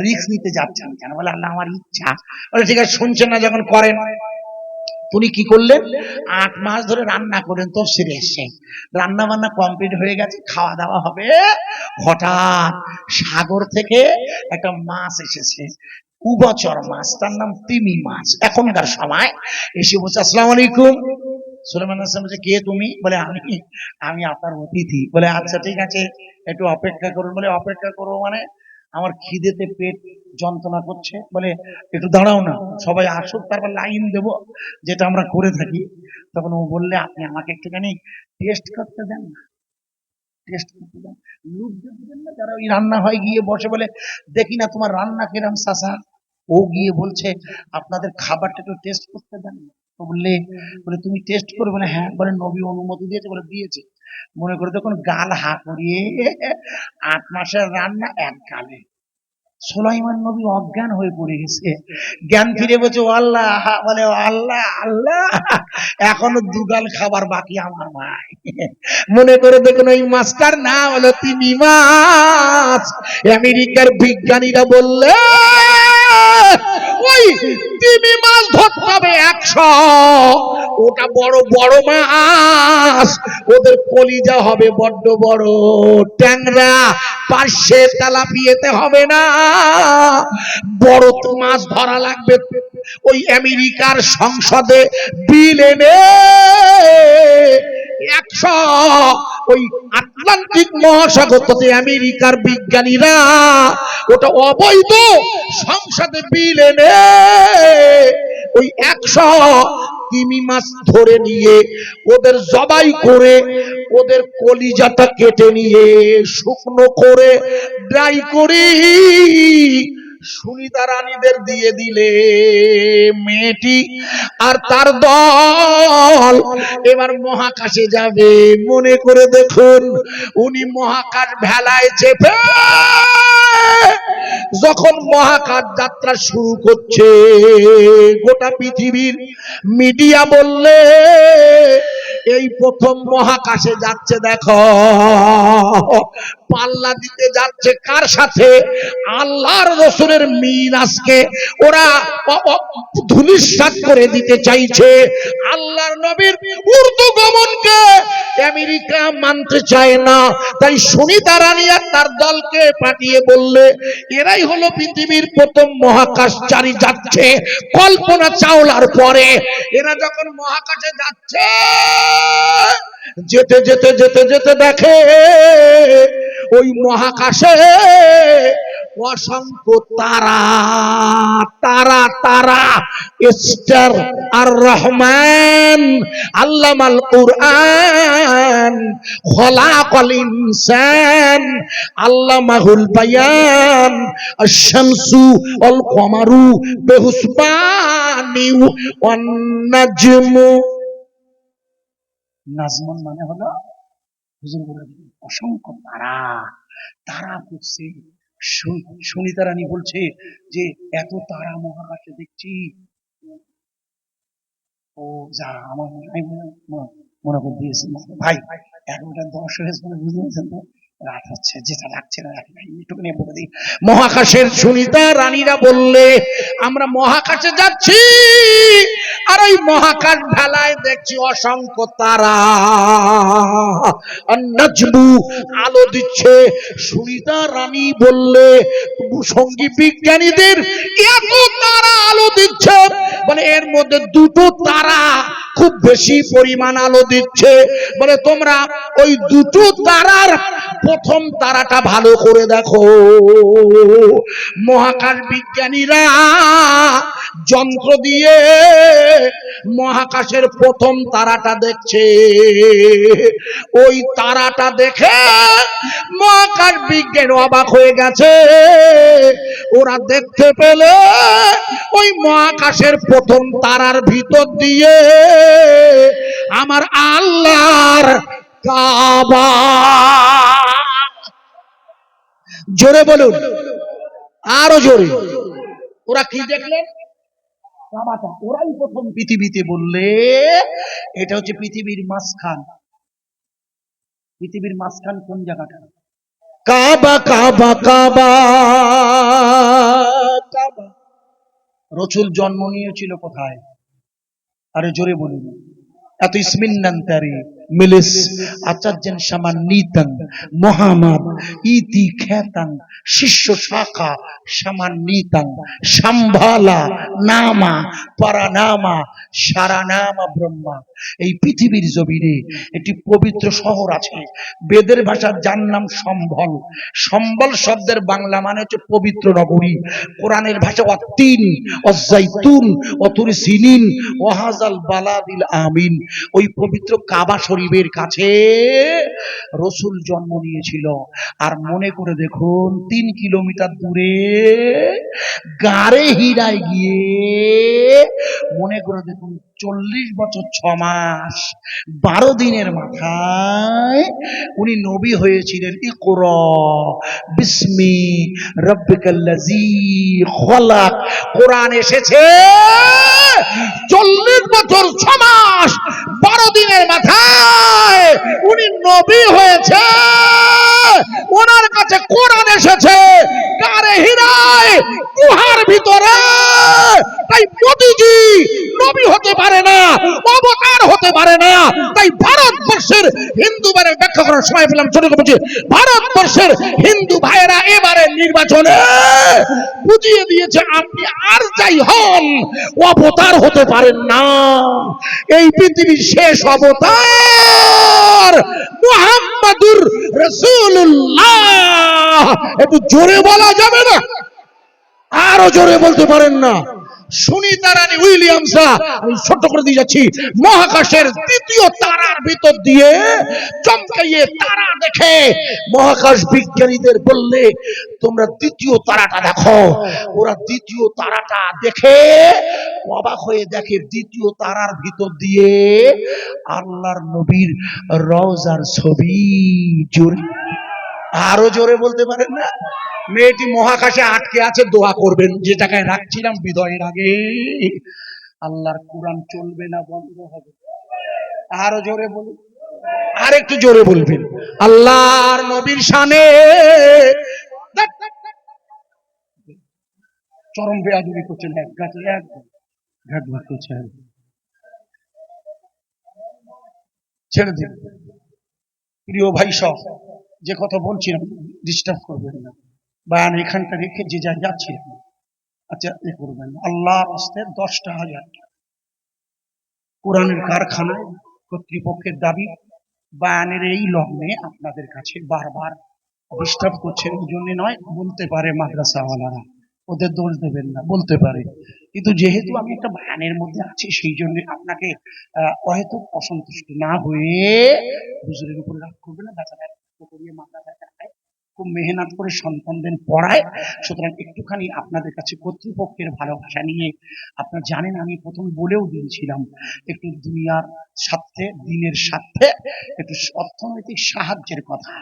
A: রিস্ক নিতে যাচ্ছেন কেন? বলে, আল্লাহ আমার ইচ্ছা। বলে, ঠিক আছে, শুনছেন না যখন করেন। উনি কি করলেন? 8 মাস ধরে রান্না করেন, তফসিরে এসে রান্না বান্না কমপ্লিট হয়ে গেছে, খাওয়া দাওয়া হবে। হঠাৎ সাগর থেকে একটা মাছ এসেছে, উভচর মাছ, তার নাম তিমি মাছ। এখনকার সময় এসে বলছে, আসসালামু আলাইকুম। সুলাইমান আলাইহিস সালাম বলছে, কে তুমি? বলে, আমি আপনার অতিথি। বলে, আচ্ছা ঠিক আছে, একটু অপেক্ষা করুন। বলে, অপেক্ষা করবো মানে? আমার খিদেতে পেট যন্ত্রণা করছে। বলে, একটু দাঁড়াও না, সবাই আসুক, তারপর লাইন দেবো, যেটা আমরা করে থাকি। তখন ও বললে, আপনি আমাকে একটুখানি টেস্ট করতে দেন না, টেস্ট করতে দেন। লোকজন দিবেন না যারা ওই রান্না হয় গিয়ে বসে, বলে, দেখি না তোমার রান্না কিরম চাচা। ও গিয়ে বলছে, আপনাদের খাবারটা একটু টেস্ট করতে দেন না। তো বললে, তুমি টেস্ট করবে? বলে, হ্যাঁ। বলে, নবী অনুমতি দিয়েছে? বলে, দিয়েছে। মনে করে দেখুন, গাল হা করিয়ে 8 মাসের রান্না এক গালে। সুলাইমান নবী অজ্ঞান হয়ে পড়ে গেছে, জ্ঞান ফিরে বলছে, ও আল্লাহ। বলে, ও আল্লাহ, আল্লাহ এখনো দুগাল খাবার বাকি আমার ভাই। মনে করে দেখুন, ওই মাছটার নাম হলো তিমি মাছ। আমেরিকার বিজ্ঞানীরা বললে ওই তিমি মাছ ধরতে হবে 100, ওটা বড় বড় মাছ, ওদের কলিজা হবে বড্ড বড়, ট্যাংরা, পার্শে, তেলাপিয়াতে হবে না, বড় মাছ ধরা লাগবে। ওই আমেরিকার সংসদে বিল এনে 100, ওই আটলান্টিক মহাসাগর থেকে আমেরিকার বিজ্ঞানীরা ওটা অবৈধ সংসদে বিল এনে ওই 100 তিমি মাছ ধরে নিয়ে ওদের জবাই করে ওদের কলিজাটা কেটে নিয়ে শুকনো করে ড্রাই করে সুনিতা রানীদের দিয়ে দিলে মেয়েটি আর তার দল এবার মহাকাশে যাবে। মনে করে দেখুন, উনি মহাকাশ ভেলায় চেপে যখন মহাকাশ যাত্রা শুরু করছে, গোটা পৃথিবীর মিডিয়া বললে এই প্রথম মহাকাশে যাচ্ছে, দেখো পাল্লা দিতে যাচ্ছে কার সাথে? আল্লাহর রাসূলের মিরাজকে ওরা ধূলিসাৎ করে দিতে চাইছে। আল্লাহর নবীর ঊর্ধ্বগমনকে আমেরিকা মানতে চায় না, তাই সুনিতা রানী আর তার দলকে পাঠিয়ে বললে এরাই হলো পৃথিবীর প্রথম মহাকাশচারী যাচ্ছে কল্পনা চাওলার পরে। এরা যখন মহাকাশে যাচ্ছে যেতে যেতে যেতে যেতে দেখে ওই মহাকাশে অসংখ্য তারা তারা তারা স্টার আর রহমান আল্লামাল কুরআন খলাকাল ইনসান আল্লামাহুল বায়ান আশ-শামসু ওয়াল কমারু বিহুসবানি ওয়ান নাজমু। নাজমুন মানে হলো হুজুর বলেন অসংখ্য তারা তারা পড়ছে। সুনিতা রানী বলছে যে এত তারা মহাকাশে দেখছি। ও যা আমার মনে করে দিয়েছে ভাই 11:10 হয়েছে বুঝতে পারছেন তো, রাত হচ্ছে যেটা লাগছে না একটুখানি বলে দিই। মহাকাশের সুনিতা রানীরা বললে আমরা মহাকাশে যাচ্ছি আর ওই মহাকাশ ভেলায় দেখছি অসংখ্য তারা আর নাজমু আলো দিচ্ছে। সুনিতা রানী বললে সঙ্গী বিজ্ঞানীদের এত তারা আলো দিচ্ছে বলে এর মধ্যে দুটো তারা খুব বেশি পরিমাণ আলো দিচ্ছে, বলে তোমরা ওই দুটো তারার প্রথম তারাটা ভালো করে দেখো। মহাকাশ বিজ্ঞানীরা যন্ত্র দিয়ে মহাকাশের প্রথম তারাটা দেখছে। ওই তারাটা দেখে মহাকাশ বিজ্ঞান অবাক হয়ে গেছে। ওরা দেখতে পেলে ওই মহাকাশের প্রথম তারার ভিতর দিয়ে আমার আল্লাহর কাবা। জোরে বলুন, আরো জোরে। ওরা কি দেখলেন? কাবাটা। ওরাই প্রথম পৃথিবীতে বললে এটা হচ্ছে পৃথিবীর মাঝখান। পৃথিবীর মাঝখান কোন জায়গাটা? কাবা কাবা কাবা কাবা। রাসূল জন্ম নিয়েছিল কোথায়? আরে জোরে বলুন। এত ইসমিন্নান্তারি মিলিস আচার্যেন সামান্নিতাং মুহাম্মদ ইতি খ্যাতাং শিষ্য শাখা সামান্নিতাং সম্ভালা নামা পরানামা সারানামা ব্রহ্মা। এই পৃথিবীর জমিনে একটি পবিত্র শহর আছে, বেদের ভাষার যার নাম সম্বল। সম্বল শব্দের বাংলা মানে হচ্ছে পবিত্র নগরী। কোরআনের ভাষা অত্তিন অজাইতুন অতুর সিনিন ওয়াহাজাল বালাদিল আমিন। ওই পবিত্র কাবা শরীফের কাছে রাসূল জন্ম নিয়েছিল। আর মনে করে দেখুন 3 কিলোমিটার দূরে গারে হীরায় গিয়ে মনে করে দেখুন 40 বছর 6 মাস 12 দিনের মাথায় উনি নবী হয়েছিলেন। ইকরা বিসমি রাব্বিকাল্লাযী খলাক। কোরআন এসেছে 40 বছর 6 মাস 12 দিনের মাথায় উনি নবী হয়েছে। ওনার কাছে কোরআন এসেছে গারে হীরায় গুহার ভিতরে। তাই মোদিজি নবী হতে পারে না, অবতার হতে পারে না। তাই ভারতবর্ষের হিন্দু ভাইয়ের ব্যাখ্যা করার সময় পেলাম ছোট করে বলছি, ভারতবর্ষের হিন্দু ভাইয়েরা এবারে নির্বাচনে বুঝিয়ে দিয়েছে আপনি আর যাই হন অবতার হতে পারেন না। এই পৃথিবীর শেষ অবতার মুহাম্মাদুর রাসূলুল্লাহ। একটু জোরে বলা যাবে না? আরো জোরে বলতে পারেন না? সুনিতা রানী উইলিয়ামসরা, আমি ছোট করে দিয়ে যাচ্ছি, মহাকাশের দ্বিতীয় তারার ভিতর দিয়ে চমকাইয়ে তারা দেখে মহাকাশ বিজ্ঞানীদের বললে তোমরা দ্বিতীয় তারাটা দেখো। ওরা দ্বিতীয় তারাটা দেখে অবাক হয়ে দেখে দ্বিতীয় তারার ভিতর দিয়ে আল্লাহর নবীর রওজার ছবি। জোরে আরো জোরে বলতে পারেন না? মেয়েটি মহাকাশে আটকে আছে, দোয়া করবেন। যে জায়গায় রাখছিলাম বিদায়ের আগে, আল্লাহর কোরআন চলবে না, বন্ধ হবে। আরো জোরে বলুন, আর একটু জোরে বলবেন। আল্লাহর নবীর শানে চরম বেয়াদবি করছেন, এক গাছে এক ঘাট ভাগ করছেন। ছেড়ে দিন প্রিয় ভাই সব, যে কথা বলছিলাম ডিস্টার্ব করবেন না। বায়ান এখানটা রেখে যে যা যাচ্ছে আচ্ছা এ করবেন। আল্লাহর রাস্তে 10,000 কোরআনের কারখানায় কর্তৃপক্ষের দাবি বায়ানের এই লগ্নে আপনাদের কাছে বারবার ডিস্টার্ব করছেন, ওই জন্য নয়, বলতে পারে মাদ্রাসাওয়ালারা, ওদের দোষ দেবেন না, বলতে পারে। কিন্তু যেহেতু আমি একটা বায়ানের মধ্যে আছি, সেই জন্য আপনাকে হয়তো অসন্তুষ্ট না হয়ে হুজুরের উপর রাগ করবে না, বেচারা করিয়ে মাদ্রাসায় টাকায় খুব মেহনত করে সন্তানদের পড়ায়। সুতরাং একটুখানি আপনাদের কাছে কর্তৃপক্ষের ভালোবাসা নিয়ে, আপনারা জানেন আমি প্রথম বলেও দিয়েছিলাম, একটু দুনিয়ার স্বার্থে, দিনের স্বার্থে একটু অর্থনৈতিক সাহায্যের কথা,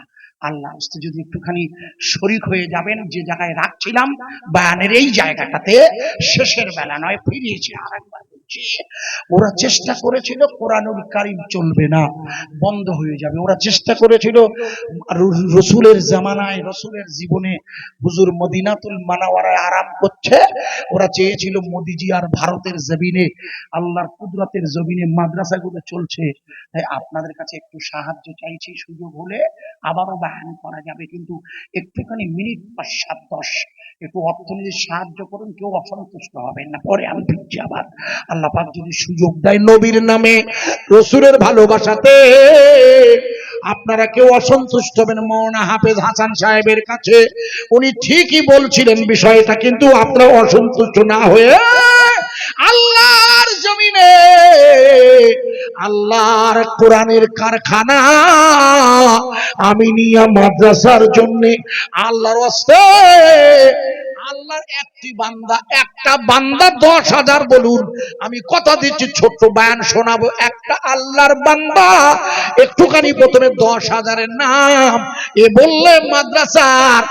A: আল্লাহ হস্তে যদি একটুখানি শরিক হয়ে যাবেন। যে জায়গায় রাখছিলাম বায়ানের এই জায়গাটাতে, শেষের বেলা নয়, ফিরিয়েছে আরেকবার বলছি। ওরা চেষ্টা করেছিল কোরআনুল কারীম চলবে না, বন্ধ হয়ে যাবে। ওরা চেষ্টা করেছিল রসুলের জামানায়, রসুলের জীবনে হুজুর মদিনাতুল মানাওয়ারায় আরাম করছে, ওরা চেয়েছিল মোদিজি আর ভারতের জমিনে, আল্লাহর কুদরতের জমিনে মাদ্রাসাগুলো চলছে। তাই আপনাদের কাছে একটু সাহায্য চাইছি, সুযোগ হলে আবারও বায়ান করা যাবে, কিন্তু একটুখানি মিনিট ৫-৭-১০ একটু অর্থনীতির সাহায্য করুন, কেউ অসন্তুষ্ট হবেন না। পরে আমি ফিরছি আবার, আল্লাহ পাক যদি সুযোগ দেয়, নবীর নামে রসুলের ভালোবাসাতে আপনারা কেউ অসন্তুষ্ট হবেন। মৌলানা হাফেজ হাসান সাহেবের কাছে উনি ঠিকই বলছিলেন বিষয়টা, কিন্তু আপনারা অসন্তুষ্ট না হয়ে আল্লাহর জমিনে, আল্লাহর কোরআনের কারখানা আমিনিয়া মাদ্রাসার জন্য আল্লাহর ওয়াস্তে, আল্লাহর একটা বান্দা 10,000 বলুন, আমি কথা দিচ্ছি ছোট্ট বায়ান শোনাবো, একটা আল্লাহর বান্দা একটুখানি প্রথমে 10,000-এর নাম এ বললে মাদ্রাসার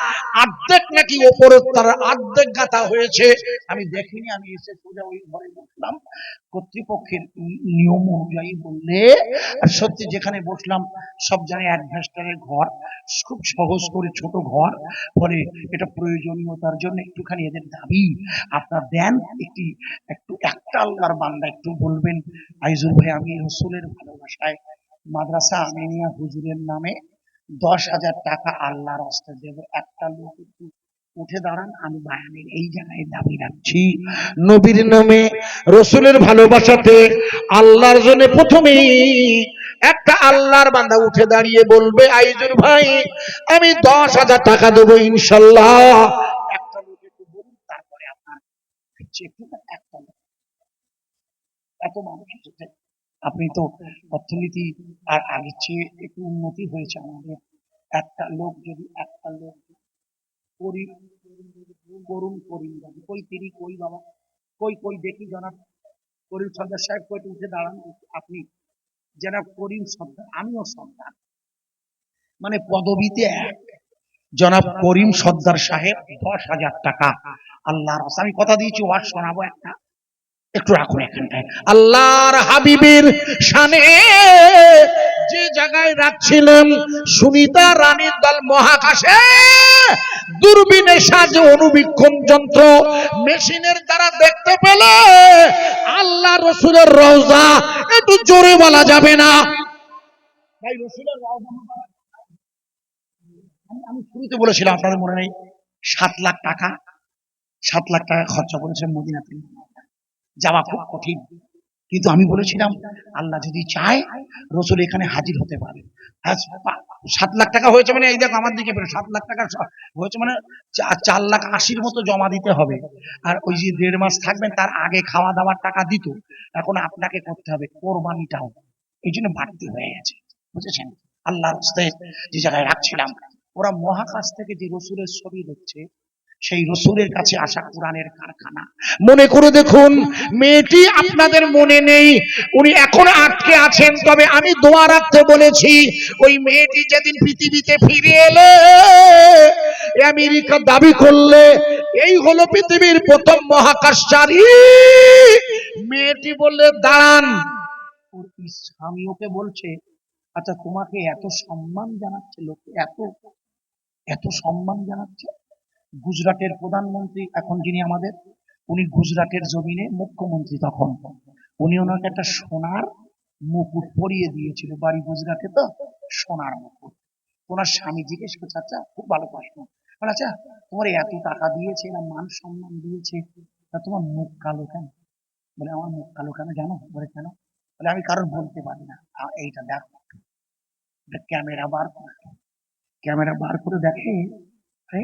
A: অর্ধেক নাকি ওপরে তার অর্ধেক গাঁথা হয়েছে। আমি দেখিনি, আমি এসে সোজা ওই ঘরে বসলাম, কর্তৃপক্ষের নিয়ম অনুযায়ী বললে, আর সত্যি যেখানে বসলাম সব জানে অ্যাডভেস্টারের ঘর, খুব সহজ করে ছোট ঘর, ফলে এটা প্রয়োজনীয়তার জন্য একটুখানি এদের দাবি আপনার দেন। একটা আল্লাহর বান্দা একটু বলবেন, আইজুল ভাই আমি রসুলের ভালোবাসায় মাদ্রাসা আমিনিয়া হুজুরের নামে 10,000 টাকা আল্লাহর হস্তে দেব, একটা লোক একটু উঠে দাঁড়ান, আমি বায়ানের এই জায়গায় দাবি রাখছি, নবীর নামে রসুলের ভালোবাসাতে আল্লাহর জন্য প্রথমেই একটা আল্লাহর বান্দা উঠে দাঁড়িয়ে বলবে, আইজুল ভাই আমি 10,000 টাকা দেবো ইনশাল্লাহ। একটা লোক একটু বলুন, তারপরে আপনার একটা লোক, এত মানুষ এসেছে, আপনি তো অর্থনীতি আর আগের চেয়ে একটু উন্নতি হয়েছে আমাদের, একটা লোক যদি একটা লোক করি করুন, করিম যাবে কই, তিনি কই বাবা, কই দেখি জনাব করিম সর্দার সাহেব, কই উঠে দাঁড়ান আপনি, জনাব করিম সর্দার, আমিও সর্দার, মানে পদবিতে এক, জনাব করিম সর্দার সাহেব 10,000 টাকা আল্লাহর রাস্তায়, আমি কথা দিয়েছি ওয়াজ শোনাবো একটা, একটু রাখুন এখানটায়। আল্লাহর হাবিবের শানে যে জায়গায় রাখছিলেন সুনিতা রানীর দল মহাকাশে দূরবীনের সাহায্যে অনুবীক্ষণ যন্ত্র মেশিনের দ্বারা দেখতে পেলে আল্লাহ রসুলের রওজা, একটু জোরে বলা যাবে না ভাই, রসুলের রওজা। আমি শুরুতে বলেছিলাম আপনাদের মনে নেই, 7 লাখ টাকা, 7 লাখ টাকা খরচা করেছে মদিনাতে, যাওয়া খুব কঠিন, কিন্তু আমি বলেছিলাম আল্লাহ যদি চায় রসুল এখানে হাজির হতে পারে। 7 লাখ টাকা হয়েছে মানে, এই দেখো আমার দিকে 7 লাখ টাকা হয়েছে মানে 4,80,000 মতো জমা দিতে হবে, আর ওই যে 1.5 মাস থাকবেন তার আগে খাওয়া দাওয়ার টাকা দিত, এখন আপনাকে করতে হবে কোরবানিটাও, এই জন্য বাড়তি হয়ে গেছে, বুঝেছেন। আল্লাহর রাস্তায় যে জায়গায় রাখছিলাম, ওরা মহাকাশ থেকে যে রসুলের ছবি দেখছে, সেই রসুলের কাছে আসা কোরআনের কারখানা, মনে করে দেখুন, মেয়েটি আপনাদের মনে নেই, উনি এখন আটকে আছেন, তবে আমি দোয়া রাখতে বলেছি, ওই মেয়েটি যেদিন পৃথিবীতে ফিরে এলে আমেরিকা দাবি করলে এই হলো পৃথিবীর প্রথম মহাকাশচারী, মেয়েটি বললে দাঁড়ান, ওর স্বামী ওকে বলছে, আচ্ছা তোমাকে এত সম্মান জানাচ্ছে লোক, এত এত সম্মান জানাচ্ছে, গুজরাটের প্রধানমন্ত্রী এখন যিনি আমাদের, উনি গুজরাটের জমিনে মুখ্যমন্ত্রী তখন, উনি ওনাকে একটা সোনার মুকুট পরিয়ে দিয়েছিল, বাড়ি গুজরাটে তো, সোনার মুকুট। ওনার স্বামী জিজ্ঞেস করছে, আচ্ছা খুব ভালো প্রশ্ন, আচ্ছা তোমার এত টাকা দিয়েছে, এরা মান সম্মান দিয়েছে, তা তোমার মুখ কালো কেন? বলে আমার মুখ কালো কেন জানো? বলে কেন? বলে আমি কারণ বলতে পারি না, এইটা দেখো। ক্যামেরা বার করে, ক্যামেরা বার করে দেখে, আরে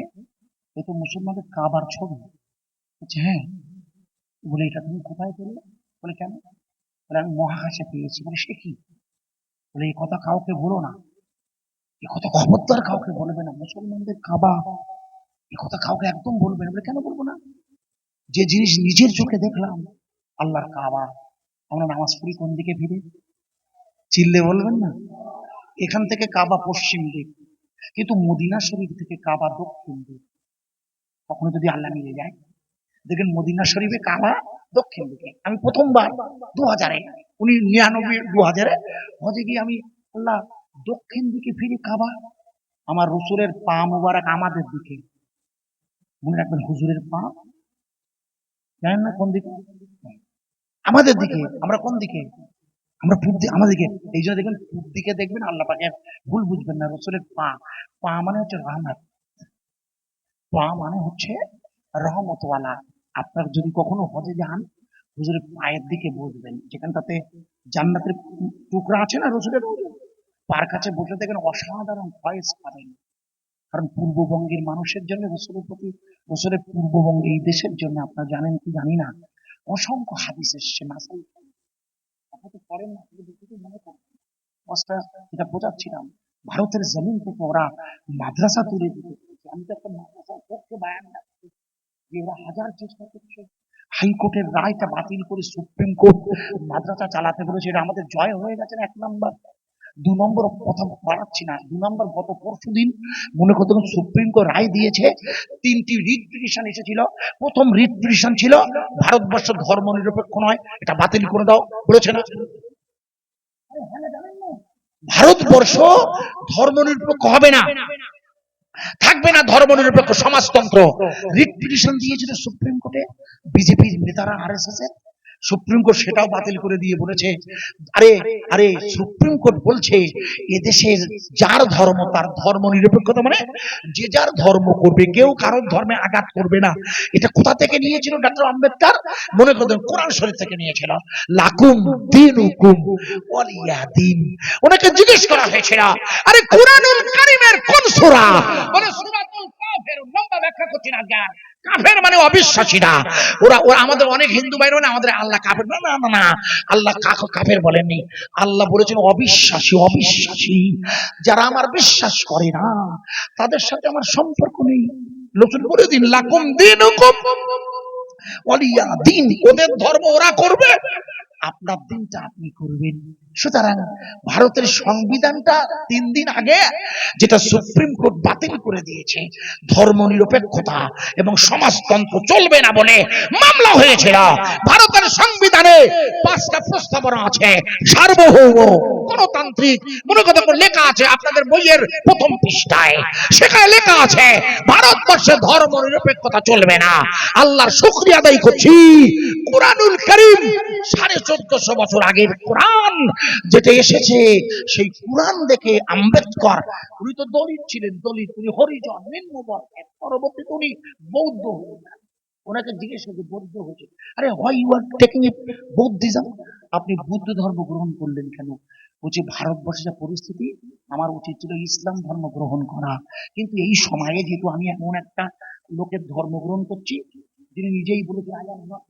A: এ তো মুসলমানদের কাবার ছবি। বলছে হ্যাঁ। বলে এটা তুমি কোথায় পেলে? বলে কেন? বলে আমি মহাকাশে পেয়েছি। বলে সে কি? বলে এই কথা কাউকে বলো না, এ কথা খবরদার কাউকে বলবে না, মুসলমানদের কাবা, এ কথা কাউকে একদম বলবে না। বলে কেন বলবো না? যে জিনিস নিজের চোখে দেখলাম, আল্লাহর কাবা, আমরা নামাজ পড়ি কোন দিকে ফিরে? চিল্লে বলবেন না? এখান থেকে কাবা পশ্চিম দিক, কিন্তু মদিনা শরীফ থেকে কাবা দক্ষিণ দিক। কখনো যদি আল্লাহ নিয়ে যায়, দেখেন মদিনা শরীফে কাবা দক্ষিণ দিকে। আমি প্রথমবার 2000-এ, 1999-2000-এ হজে গিয়ে আমি, আল্লাহ, দক্ষিণ দিকে ফিরে কাবা, আমার রসুলের পা মুবারক আমাদের দিকে। মনে রাখবেন, হুজুরের পা জানেন না কোন দিকে? আমাদের দিকে। আমরা কোন দিকে? আমরা পূব দিকে, আমাদের দিকে। এই জন্য দেখবেন পূব দিকে দেখবেন, আল্লাহ পাকে ভুল বুঝবেন না, রসুলের পা, পা মানে হচ্ছে রহমত, পা মানে হচ্ছে রহমতওয়ালা। আপনার যদি কখনো হজে যান, হুজুরের পায়ের দিকে বসবেন, যেখানটাতে জান্নাতের টুকরা আছে না রসুলের, পার কাছে বসে দেখেন অসাধারণ ভয়েস পাবেন। কারণ পূর্ববঙ্গের মানুষের জন্য রসুলের প্রতি, রসুলের পূর্ববঙ্গে এই দেশের জন্য, আপনারা জানেন কি জানি না, অসংখ্য হাদিস এসছে। মাসাল আপনারা তো পড়েন না, কিন্তু মনে করেন কষ্টটা যেটা বোঝাচ্ছিলাম, ভারতের জমিন থেকে ওরা মাদ্রাসা তুলে দিতে পেরেছে। আমি তো একটা মাদ্রাসা পক্ষে বায়ান রাখছি যে ওরা হাজার চেষ্টা করছে, হাইকোর্টের রায়টা বাতিল করে সুপ্রিম কোর্ট মাদ্রাসা চালাতে বলেছে। এটা আমাদের জয় হয়ে গেছে না, 1 নম্বর। 2 নম্বর কথা বাড়াচ্ছি না, 2 নম্বর গত পরশুদিন মনে করতে সুপ্রিম কোর্ট রায় দিয়েছে। 3টি রিট পিটিশন এসেছিল। প্রথম রিট পিটিশন ছিল ভারতবর্ষ ধর্ম নিরপেক্ষ নয়, এটা বাতিল করে দাও বলেছে না? ভারতবর্ষ ধর্ম নিরপেক্ষ হবে না, থাকবে না ধর্ম নিরপেক্ষ সমাজতন্ত্র। রিট পিটিশন দিয়েছিল সুপ্রিম কোর্টে বিজেপির নেতারা, আরএসএস এর। সুপ্রিম কোর্ট সেটাও বাতিল করে দিয়ে বলেছে, আরে আরে সুপ্রিম কোর্ট বলছে এদেশের যার ধর্ম তার ধর্ম নিরপেক্ষতা, মানে যে যার ধর্ম করবে, কেউ কারোর ধর্মে আঘাত করবে না। এটা কোথা থেকে নিয়েছিল ডক্টর আম্বেদকর? মনে করতেন কোরআন শরীফ থেকে নিয়েছিল। লাকুম দীনুকুম ওয়ালিয়া দিন। ওনাকে জিজ্ঞেস করা হয়েছিল, আরে কোরআনুল কারীমের কোন সূরা? বলে সূরাতুল কাফের। লম্বা ব্যাখ্যা করছি না জ্ঞান। কাফের মানে অবিশ্বাসীরা। ওরা ওরা আমাদের অনেক হিন্দু ভাই না, আমাদের আল্লাহ কাফের, না না না, আল্লাহ কাফের বলেননি। আল্লাহ বলেছেন অবিশ্বাসী, অবিশ্বাসী যারা আমার বিশ্বাস করে না, তাদের সাথে আমার সম্পর্ক নেই। লোকজন বলে দিন লাকুম দীনুকুম ওয়ালিয়া দিন, ওদের ধর্ম ওরা করবে, আপনার দিনটা আপনি করবেন। সুতরাং ভারতের সংবিধানটা 3 দিন আগে যেটা সুপ্রিম কোর্ট বাতিল করে দিয়েছে, ধর্ম নিরপেক্ষতা এবং সমাজতন্ত্র চলবে না বলে মামলা হয়েছিল। ভারতের সংবিধানে 5টা প্রস্তাবনা আছে, সার্বভৌম, গণতান্ত্রিক, মনে কথা লেখা আছে আপনাদের বইয়ের প্রথম পৃষ্ঠায়। সেখানে লেখা আছে ভারতবর্ষে ধর্ম নিরপেক্ষতা চলবে না। আল্লাহর শুকরিয়া আদায় করছি, কুরআনুল কারীম 1450 বছর আগের কোরআন যেটা এসেছে, সেই কোরআন দেখে আম্বেদকর, উনি তো দলিত ছিলেন, দলিত, উনি হরিজন নিম্নবর্গের, পরবর্তীতে উনি বৌদ্ধ হলেন। ওনাকে জিজ্ঞেস করছে বৌদ্ধ হয়েছে, আরে why you are taking a Buddhism, আপনি বুদ্ধ ধর্ম গ্রহণ করলেন কেন? বলছে ভারতবর্ষের যা পরিস্থিতি, আমার উচিত ছিল ইসলাম ধর্ম গ্রহণ করা, কিন্তু এই সময়ে যেহেতু আমি এমন একটা লোকের ধর্ম গ্রহণ করছি যিনি নিজেই বলেছে আই এম নট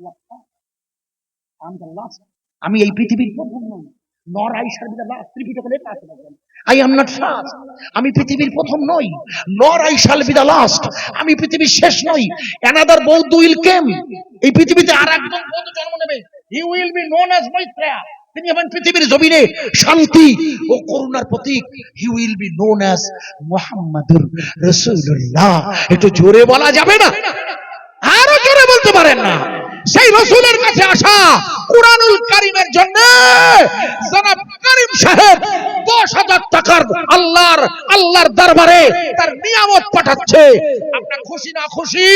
A: লাস্ট, আমি এই পৃথিবীর প্রথম নই, নর আই শাল বি দ্য লাস্ট, ত্রিপিটকে লেখা আছে দেখবেন, আই এম নট ফার্স্ট, আমি পৃথিবীর প্রথম নই, নর আই শাল বি দ্য লাস্ট, আমি পৃথিবীর শেষ নই, অ্যানাদার বৌদ্ধ উইল কেম, এই পৃথিবীতে আর একজন বৌদ্ধ জন্ম নেবে, he will be known as Maitreya, তিনি হবেন পৃথিবীর জমিনে শান্তি ও করুণার প্রতীক, he will be known as মুহাম্মাদুর রাসূলুল্লাহ। একটু জোরে বলা যাবে না? আরো জোরে বলতে পারেন না? সেই রসুলের কাছে আসা কুরআনুল কারীমের জন্য জনাব করিম সাহেব 10,000 টাকার আল্লাহর দরবারে তার নিয়ামত পাঠাচ্ছে। আপনার খুশি না খুশি?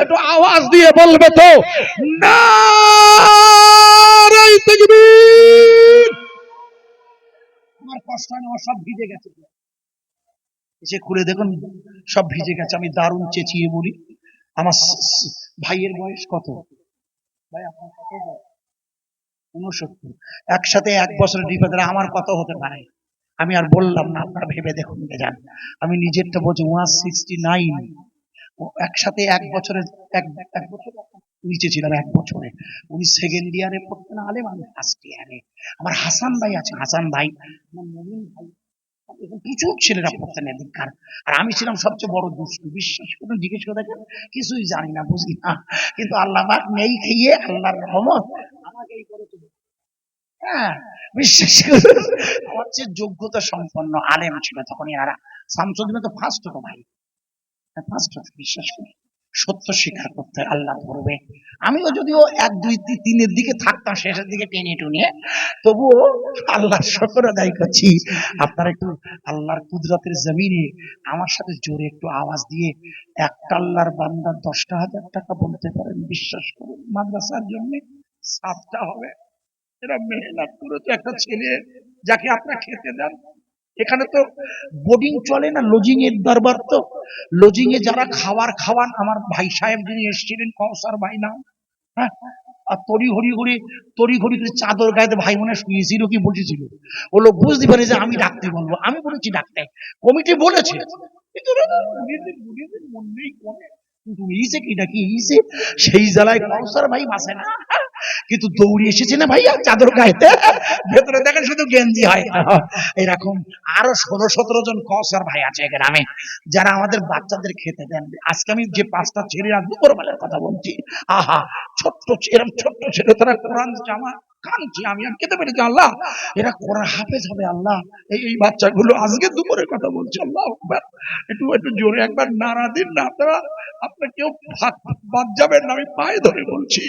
A: একটু আওয়াজ দিয়ে বলবে তো নারে তাকবীর। আমার কষ্ট হয় না, সব ভিজে গেছে, এসে খুলে দেখুন সব ভিজে গেছে। আমি দারুণ চেঁচিয়ে বলি, আমার ভাইয়ের বয়স কত? ভাই আপনার কত বয়স? 69। একসাথে 1 বছরের ডিফারেন্স, আমার কত হতে পারে? আমি আর বললাম না, আপনারা ভেবে দেখুন যান। আমি নিজেরটা বলছি 169, একসাথে এক বছরের এক এক বছর নিচে ছিলাম, এক বছরে। উনি সেকেন্ড ইয়ারে পড়তেন আলেম, আমি ফার্স্ট ইয়ারে। আমার হাসান ভাই আছে, হাসান ভাই, আমার মমিন ভাই, এরকম প্রচুর ছেলেরা পড়তেন এদিককার। আর আমি ছিলাম সবচেয়ে বড় দুষ্টু, বিশ্বাস করুন, জিজ্ঞেস করে দেখেন, কিছুই জানি না, বুঝি না, কিন্তু আল্লাহ পাক নেই খেয়ে আল্লাহর রহমত আমাকে এই করে তুলে। হ্যাঁ, বিশ্বাস করুন, আমার চেয়ে যোগ্যতা সম্পন্ন আলেম ছিল তখন এরা। শামসুদ্দিন তো ফার্স্ট হতো ভাই, ফার্স্ট হতো, বিশ্বাস করি। সত্য স্বীকার করতে হয়, আল্লাহ করবে। আমিও যদিও 1, 2, 3-এর দিকে থাকতাম, শেষের দিকে টেনে টুনে, তবুও আল্লাহর শুকর আদায় করছি। আপনারা একটু আল্লাহর কুদরতের জমিনে আমার সাথে জোরে একটু আওয়াজ দিয়ে একটা আল্লাহর বান্দা 10,000 টাকা বলতে পারেন, বিশ্বাস করুন, মাদ্রাসার জন্য 7টা হবে। এরা মেহনত করেছে, একটা ছেলে যাকে আপনারা খেতে দেন। এখানে তো বোর্ডিং চলে না, লজিং এর দরবার, তো লজিং এ যারা খাওয়ান, আমার ভাই সাহেব যিনি এসেছিলেন, কৌসার ভাই নাম, হ্যাঁ, আর তড়ি ঘড়ি করে চাদর গায়ে ভাই মনে শুয়েছিল কি বসেছিল, ও লোক বুঝতে পারে যে আমি ডাকতে বলবো, আমি বলেছি ডাকতে, কমিটি বলেছে, কিন্তু বুড়িদের মন নেই করে। কিন্তু ইসে কি নাকি ইসে, সেই জ্বালায় কৌসার ভাই বাসে না, কিন্তু দৌড়ে এসেছে না ভাইয়া চাদর গাইতে, ভেতরে দেখেন শুধু গেঞ্জি হয়। এরকম আরো 16-17 জন কৌসার ভাই আছে গ্রামে, যারা আমাদের বাচ্চাদের খেতে দেন। আজকে আমি যে 5টা ছেলেরা দুপুরবেলার কথা বলছি, আহা, ছোট্ট এরকম ছোট্ট ছেলে, তারা কোরআন জামা কাঁদছে, আমি আর খেতে পেরেছি, আল্লাহ এরা কোরআন হাফেজ হবে, আল্লাহ এই বাচ্চাগুলো আজকে দুপুরের কথা বলছে, আল্লাহ আকবার। একটু একটু জোরে একবার নারা দিন না আপনারা, আপনার কেউ বাদ যাবেন না, আমি পায়ে ধরে বলছি।